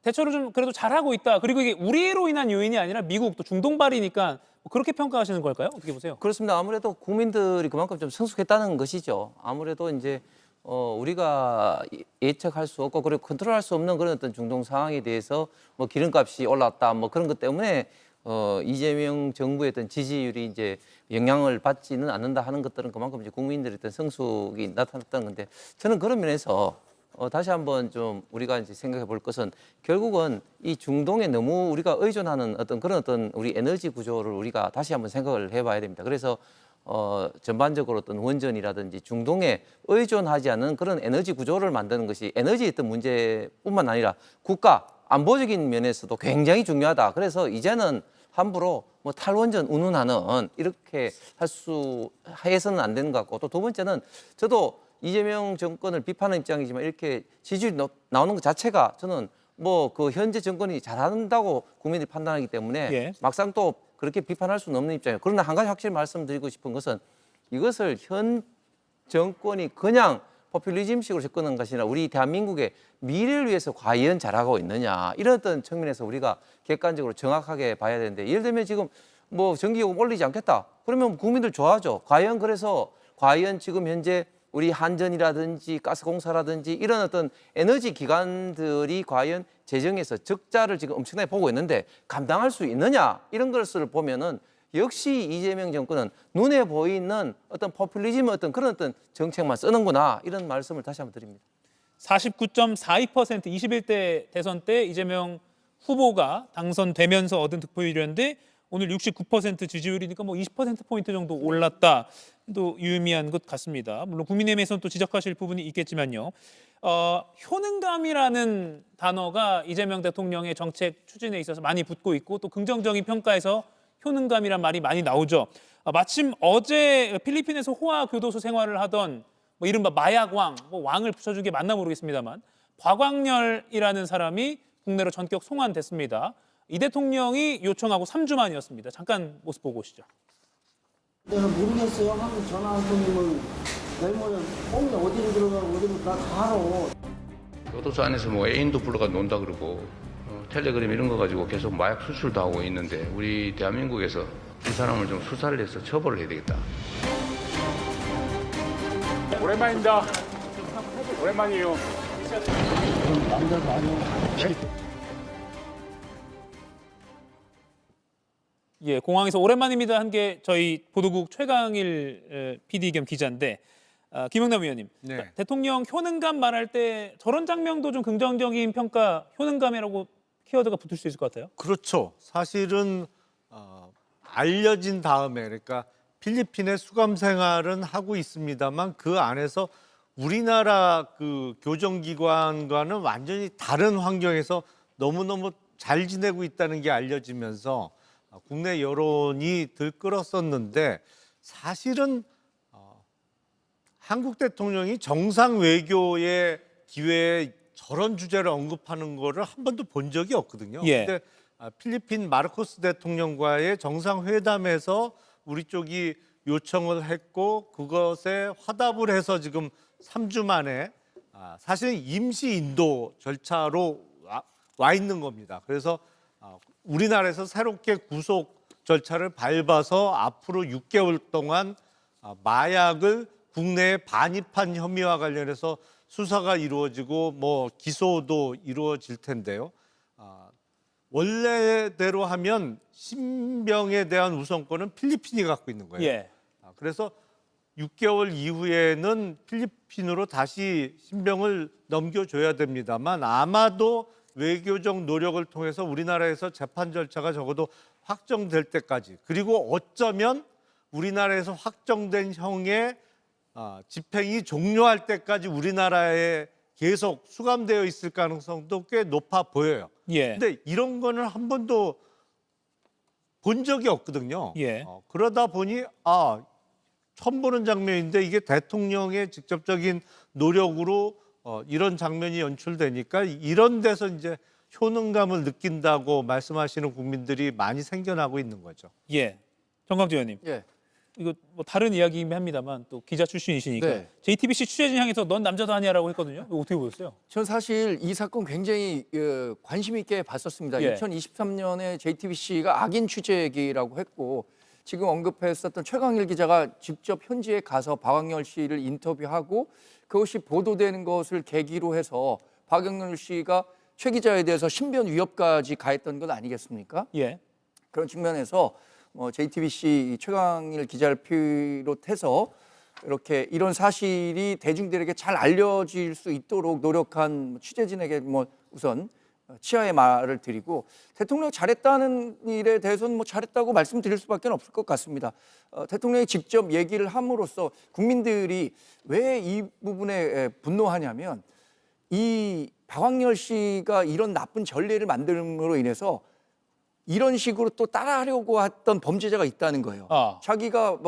B: 대처를 좀 그래도 잘하고 있다. 그리고 이게 우리로 인한 요인이 아니라 미국 또 중동발이니까 그렇게 평가하시는 걸까요? 어떻게 보세요?
K: 그렇습니다. 아무래도 국민들이 그만큼 좀 성숙했다는 것이죠. 아무래도 이제 우리가 예측할 수 없고 그리고 컨트롤할 수 없는 그런 어떤 중동 상황에 대해서 뭐 기름값이 올랐다 뭐 그런 것 때문에 이재명 정부의 어떤 지지율이 이제 영향을 받지는 않는다 하는 것들은 그만큼 이제 국민들의 어떤 성숙이 나타났다는 건데 저는 그런 면에서 다시 한번 좀 우리가 이제 생각해 볼 것은 결국은 이 중동에 너무 우리가 의존하는 어떤 그런 어떤 우리 에너지 구조를 우리가 다시 한번 생각을 해봐야 됩니다. 그래서 전반적으로 어떤 원전이라든지 중동에 의존하지 않는 그런 에너지 구조를 만드는 것이 에너지의 어떤 문제뿐만 아니라 국가 안보적인 면에서도 굉장히 중요하다. 그래서 이제는 함부로 뭐 탈원전 운운하는 이렇게 해서는 안 되는 것 같고 또 두 번째는 저도 이재명 정권을 비판하는 입장이지만 이렇게 지지율이 나오는 것 자체가 저는 뭐 그 현재 정권이 잘한다고 국민들이 판단하기 때문에
B: 예.
K: 막상 또 그렇게 비판할 수는 없는 입장이에요. 그러나 한 가지 확실히 말씀드리고 싶은 것은 이것을 현 정권이 그냥 포퓰리즘식으로 접근한 것이 아니라 우리 대한민국의 미래를 위해서 과연 잘하고 있느냐 이런 어떤 측면에서 우리가 객관적으로 정확하게 봐야 되는데 예를 들면 지금 뭐 전기요금 올리지 않겠다. 그러면 국민들 좋아하죠. 과연 지금 현재 우리 한전이라든지 가스공사라든지 이런 어떤 에너지 기관들이 과연 재정에서 적자를 지금 엄청나게 보고 있는데 감당할 수 있느냐 이런 것을 보면은 역시 이재명 정권은 눈에 보이는 어떤 포퓰리즘 어떤 그런 어떤 정책만 쓰는구나 이런 말씀을 다시 한번 드립니다.
B: 49.42% 21대 대선 때 이재명 후보가 당선되면서 얻은 득표율이었는데 오늘 69% 지지율이니까 뭐 20%포인트 정도 올랐다. 또 유의미한 것 같습니다. 물론 국민의힘에서는 또 지적하실 부분이 있겠지만요. 효능감이라는 단어가 이재명 대통령의 정책 추진에 있어서 많이 붙고 있고 또 긍정적인 평가에서 효능감이란 말이 많이 나오죠. 마침 어제 필리핀에서 호화 교도소 생활을 하던 뭐 이른바 마약왕, 뭐 왕을 붙여준 게 맞나 모르겠습니다만 곽광렬이라는 사람이 국내로 전격 송환됐습니다. 이 대통령이 요청하고 3주 만이었습니다. 잠깐 모습 보고 오시죠.
O: 내가 모르겠어요. 한국 전화 한 통이면 내일 모레 꼭 어디로 들어가고 어디로 다 알아.
N: 교도소 안에서 뭐 애인도 불러가 논다 그러고 텔레그램 이런 거 가지고 계속 마약 수출도 하고 있는데 우리 대한민국에서 이 사람을 좀 수사를 해서 처벌을 해야 되겠다.
P: 오랜만입니다. 오랜만이에요.
O: 남자도 아니고.
B: 예, 공항에서 오랜만입니다 한 게 저희 보도국 최강일 PD 겸 기자인데 김영남 의원님,
A: 네.
B: 대통령 효능감 말할 때 저런 장면도 좀 긍정적인 평가, 효능감이라고 키워드가 붙을 수 있을 것 같아요.
A: 그렇죠. 사실은 알려진 다음에 그러니까 필리핀의 수감 생활은 하고 있습니다만 그 안에서 우리나라 그 교정기관과는 완전히 다른 환경에서 너무너무 잘 지내고 있다는 게 알려지면서 국내 여론이 들끓었었는데 사실은 한국 대통령이 정상 외교의 기회에 저런 주제를 언급하는 거를 한 번도 본 적이 없거든요.
B: 예.
A: 근데 필리핀 마르코스 대통령과의 정상회담에서 우리 쪽이 요청을 했고 그것에 화답을 해서 지금 3주 만에 사실은 임시 인도 절차로 와 있는 겁니다. 그래서 우리나라에서 새롭게 구속 절차를 밟아서 앞으로 6개월 동안 마약을 국내에 반입한 혐의와 관련해서 수사가 이루어지고 뭐 기소도 이루어질 텐데요. 원래대로 하면 신병에 대한 우선권은 필리핀이 갖고 있는 거예요.
B: 예.
A: 그래서 6개월 이후에는 필리핀으로 다시 신병을 넘겨줘야 됩니다만 아마도 외교적 노력을 통해서 우리나라에서 재판 절차가 적어도 확정될 때까지 그리고 어쩌면 우리나라에서 확정된 형의 집행이 종료할 때까지 우리나라에 계속 수감되어 있을 가능성도 꽤 높아 보여요.
B: 예.
A: 근데 이런 거는 한 번도 본 적이 없거든요.
B: 예.
A: 그러다 보니 처음 보는 장면인데 이게 대통령의 직접적인 노력으로 이런 장면이 연출되니까 이런 데서 이제 효능감을 느낀다고 말씀하시는 국민들이 많이 생겨나고 있는 거죠.
B: 예. 정광재 의원님.
J: 예.
B: 이거 뭐 다른 이야기이긴 합니다만 또 기자 출신이시니까
J: 네.
B: JTBC 취재진 향해서 넌 남자도 아니야라고 했거든요. 이거 어떻게 보셨어요?
J: 전 사실 이 사건 굉장히 관심 있게 봤었습니다.
B: 예.
J: 2023년에 JTBC가 악인 취재기라고 했고 지금 언급했었던 최강일 기자가 직접 현지에 가서 박광렬 씨를 인터뷰하고 그것이 보도되는 것을 계기로 해서 박광렬 씨가 최 기자에 대해서 신변 위협까지 가했던 것 아니겠습니까?
B: 예.
J: 그런 측면에서 JTBC 최강일 기자를 비롯해서 이렇게 이런 사실이 대중들에게 잘 알려질 수 있도록 노력한 취재진에게 우선 치하의 말을 드리고 대통령 잘했다는 일에 대해서는 잘했다고 말씀드릴 수밖에 없을 것 같습니다. 대통령이 직접 얘기를 함으로써 국민들이 왜 이 부분에 분노하냐면 이 박광렬 씨가 이런 나쁜 전례를 만듦으로 인해서 이런 식으로 또 따라하려고 했던 범죄자가 있다는 거예요. 자기가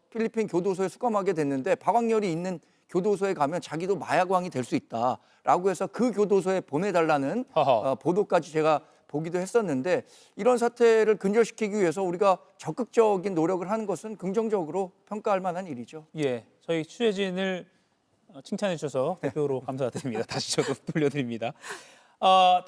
J: 필리핀 교도소에 수감하게 됐는데 박광렬이 있는 교도소에 가면 자기도 마약왕이 될 수 있다라고 해서 그 교도소에 보내달라는 보도까지 제가 보기도 했었는데 이런 사태를 근절시키기 위해서 우리가 적극적인 노력을 하는 것은 긍정적으로 평가할 만한 일이죠.
B: 예, 저희 취재진을 칭찬해 주셔서 대표로 감사드립니다. 다시 저도 돌려드립니다.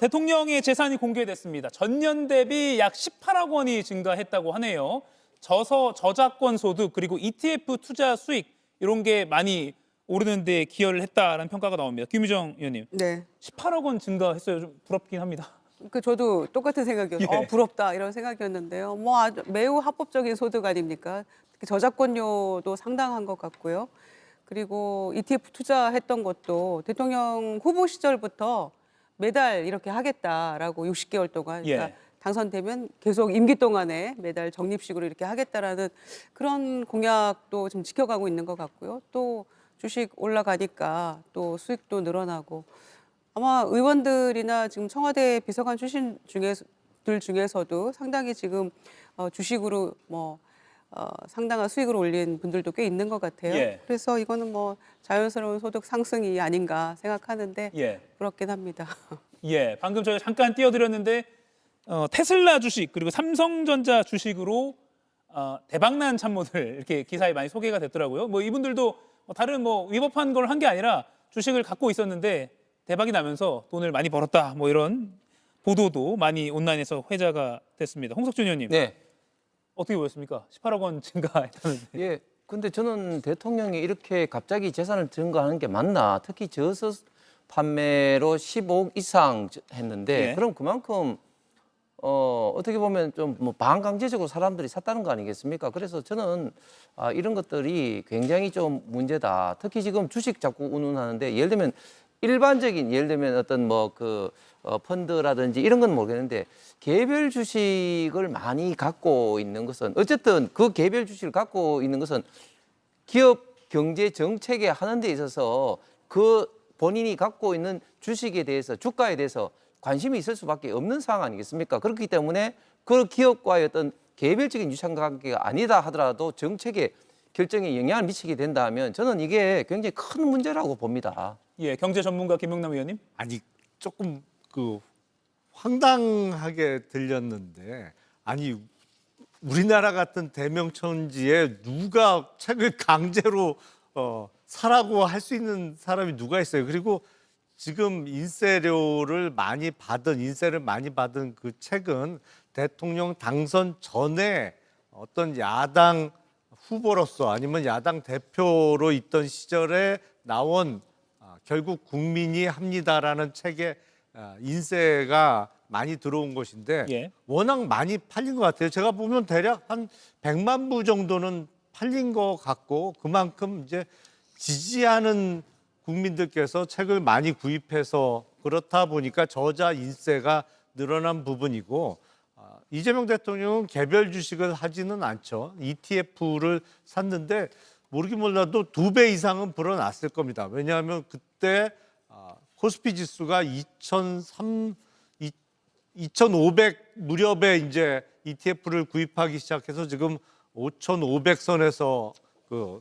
B: 대통령의 재산이 공개됐습니다. 전년 대비 약 18억 원이 증가했다고 하네요. 저작권 소득 그리고 ETF 투자 수익 이런 게 많이 오르는 데 기여를 했다라는 평가가 나옵니다. 김유정 의원님.
I: 네.
B: 18억 원 증가했어요. 좀 부럽긴 합니다.
I: 저도 똑같은 생각이었어요.
B: 예.
I: 부럽다 이런 생각이었는데요. 뭐 아주 매우 합법적인 소득 아닙니까? 특히 저작권료도 상당한 것 같고요. 그리고 ETF 투자했던 것도 대통령 후보 시절부터 매달 이렇게 하겠다라고 60개월 동안 그러니까
B: 예.
I: 당선되면 계속 임기 동안에 매달 적립식으로 이렇게 하겠다라는 그런 공약도 좀 지켜가고 있는 것 같고요. 또 주식 올라가니까 또 수익도 늘어나고 아마 의원들이나 지금 청와대 비서관 출신 중에서도 상당히 지금 주식으로 상당한 수익을 올린 분들도 꽤 있는 것 같아요.
B: 예.
I: 그래서 이거는 뭐 자연스러운 소득 상승이 아닌가 생각하는데
B: 예.
I: 부럽긴 합니다.
B: 예, 방금 저희가 잠깐 띄워드렸는데 테슬라 주식 그리고 삼성전자 주식으로 대박난 참모들 이렇게 기사에 많이 소개가 됐더라고요. 뭐 이분들도 다른 위법한 걸 한 게 아니라 주식을 갖고 있었는데 대박이 나면서 돈을 많이 벌었다. 뭐 이런 보도도 많이 온라인에서 회자가 됐습니다. 홍석준 의원님.
K: 네.
B: 어떻게 보였습니까? 18억 원 증가했다는데.
K: 예. 근데 저는 대통령이 이렇게 갑자기 재산을 증가하는 게 맞나? 특히 저서 판매로 15억 이상 했는데
B: 예.
K: 그럼 그만큼 어떻게 보면 좀 반강제적으로 사람들이 샀다는 거 아니겠습니까? 그래서 저는 이런 것들이 굉장히 좀 문제다. 특히 지금 주식 자꾸 운운하는데 예를 들면 일반적인 예를 들면 어떤 펀드라든지 이런 건 모르겠는데 개별 주식을 많이 갖고 있는 것은 어쨌든 그 개별 주식을 갖고 있는 것은 기업 경제 정책에 하는 데 있어서 그 본인이 갖고 있는 주식에 대해서 주가에 대해서 관심이 있을 수밖에 없는 상황 아니겠습니까? 그렇기 때문에 그 기업과의 어떤 개별적인 유상관계가 아니다 하더라도 정책에 결정에 영향을 미치게 된다면 저는 이게 굉장히 큰 문제라고 봅니다.
B: 예, 경제 전문가 김명남 의원님.
A: 아니 조금 황당하게 들렸는데 아니 우리나라 같은 대명천지에 누가 책을 강제로 사라고 할 수 있는 사람이 누가 있어요? 그리고 지금 인세를 많이 받은 그 책은 대통령 당선 전에 어떤 야당 후보로서 아니면 야당 대표로 있던 시절에 나온 결국 국민이 합니다라는 책에 인세가 많이 들어온 것인데
B: 예.
A: 워낙 많이 팔린 것 같아요. 제가 보면 대략 한 100만 부 정도는 팔린 것 같고 그만큼 이제 지지하는 국민들께서 책을 많이 구입해서 그렇다 보니까 저자 인세가 늘어난 부분이고 이재명 대통령은 개별 주식을 하지는 않죠. ETF를 샀는데 모르긴 몰라도 2배 이상은 불어났을 겁니다. 왜냐하면 그때 코스피 지수가 2,500 무렵에 이제 ETF를 구입하기 시작해서 지금 5,500선에서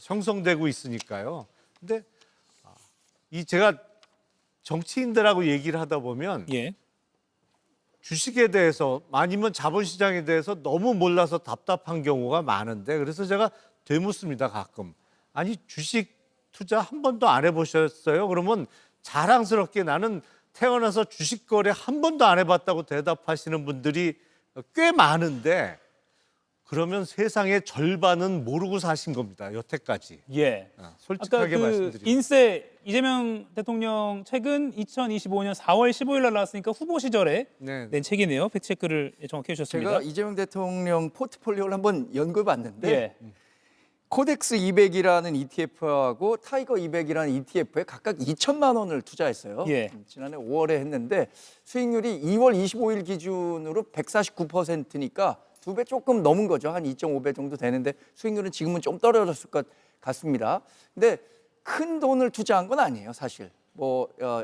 A: 형성되고 있으니까요. 근데 제가 정치인들하고 얘기를 하다 보면
B: 예.
A: 주식에 대해서 아니면 자본시장에 대해서 너무 몰라서 답답한 경우가 많은데 그래서 제가 되묻습니다 가끔. 아니 주식 투자 한 번도 안 해보셨어요? 그러면 자랑스럽게 나는 태어나서 주식 거래 한 번도 안 해봤다고 대답하시는 분들이 꽤 많은데 그러면 세상의 절반은 모르고 사신 겁니다. 여태까지.
B: 예.
A: 솔직하게
B: 아까
A: 말씀드립니다.
B: 인세 이재명 대통령 책은 2025년 4월 15일 날 나왔으니까 후보 시절에 낸 책이네요. 팩트체크를 정확히 해주셨습니다.
J: 제가 이재명 대통령 포트폴리오를 한번 연구해봤는데
B: 예.
J: 코덱스 200이라는 ETF하고 타이거 200이라는 ETF에 각각 2천만 원을 투자했어요.
B: 예.
J: 지난해 5월에 했는데 수익률이 2월 25일 기준으로 149%니까 2배 조금 넘은 거죠. 한 2.5배 정도 되는데 수익률은 지금은 좀 떨어졌을 것 같습니다. 근데 큰 돈을 투자한 건 아니에요, 사실.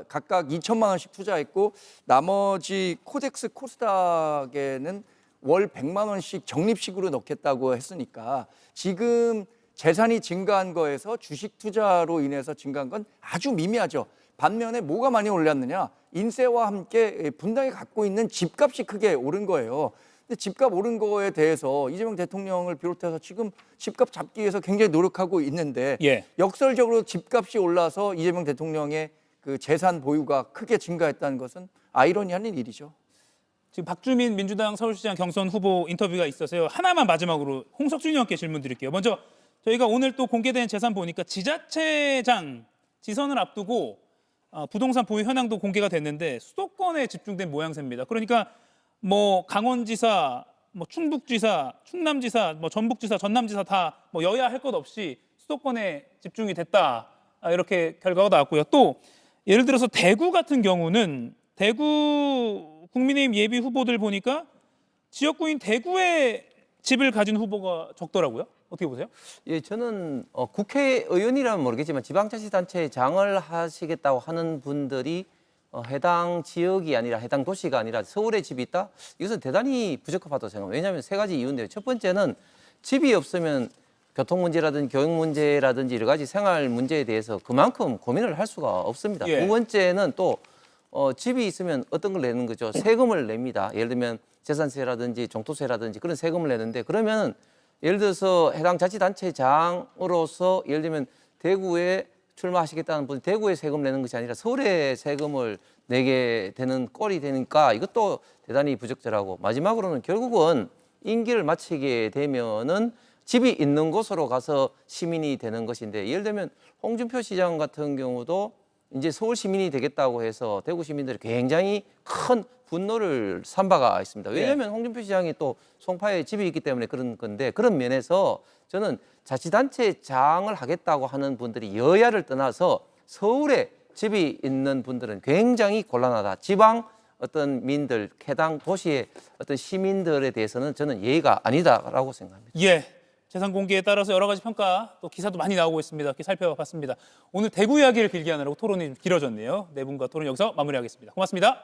J: 각각 2천만 원씩 투자했고 나머지 코덱스 코스닥에는 월 100만 원씩 적립식으로 넣겠다고 했으니까 지금 재산이 증가한 거에서 주식 투자로 인해서 증가한 건 아주 미미하죠. 반면에 뭐가 많이 올랐느냐? 인세와 함께 분당에 갖고 있는 집값이 크게 오른 거예요. 근데 집값 오른 거에 대해서 이재명 대통령을 비롯해서 지금 집값 잡기 위해서 굉장히 노력하고 있는데
B: 예.
J: 역설적으로 집값이 올라서 이재명 대통령의 그 재산 보유가 크게 증가했다는 것은 아이러니한 일이죠.
B: 지금 박주민 민주당 서울시장 경선 후보 인터뷰가 있어서요. 하나만 마지막으로 홍석준 의원께 질문 드릴게요. 먼저 저희가 오늘 또 공개된 재산 보니까 지자체장 지선을 앞두고 부동산 보유 현황도 공개가 됐는데 수도권에 집중된 모양새입니다. 그러니까 뭐 강원지사, 뭐 충북지사, 충남지사, 뭐 전북지사, 전남지사 다 뭐 여야 할 것 없이 수도권에 집중이 됐다. 이렇게 결과가 나왔고요. 또 예를 들어서 대구 같은 경우는 대구 국민의힘 예비 후보들 보니까 지역구인 대구에 집을 가진 후보가 적더라고요. 어떻게 보세요?
K: 예, 저는 국회의원이라면 모르겠지만 지방자치단체장을 하시겠다고 하는 분들이 해당 지역이 아니라 해당 도시가 아니라 서울에 집이 있다? 이것은 대단히 부적합하다고 생각합니다. 왜냐하면 세 가지 이유인데요. 첫 번째는 집이 없으면 교통 문제라든지 교육 문제라든지 여러 가지 생활 문제에 대해서 그만큼 고민을 할 수가 없습니다.
B: 예.
K: 두 번째는 또 집이 있으면 어떤 걸 내는 거죠? 세금을 냅니다. 예를 들면 재산세라든지 종토세라든지 그런 세금을 내는데 그러면 예를 들어서 해당 자치단체장으로서 예를 들면 대구에 출마하시겠다는 분이 대구에 세금 내는 것이 아니라 서울에 세금을 내게 되는 꼴이 되니까 이것도 대단히 부적절하고 마지막으로는 결국은 임기를 마치게 되면은 집이 있는 곳으로 가서 시민이 되는 것인데 예를 들면 홍준표 시장 같은 경우도 이제 서울 시민이 되겠다고 해서 대구 시민들이 굉장히 큰 분노를 산 바가 있습니다. 왜냐하면 홍준표 시장이 또 송파에 집이 있기 때문에 그런 건데 그런 면에서 저는 자치단체장을 하겠다고 하는 분들이 여야를 떠나서 서울에 집이 있는 분들은 굉장히 곤란하다. 지방 어떤 민들, 해당 도시의 어떤 시민들에 대해서는 저는 예의가 아니다라고 생각합니다.
B: 예. 재산 공개에 따라서 여러 가지 평가 또 기사도 많이 나오고 있습니다. 이렇게 살펴봤습니다. 오늘 대구 이야기를 길게 하느라고 토론이 좀 길어졌네요. 네 분과 토론 여기서 마무리하겠습니다. 고맙습니다.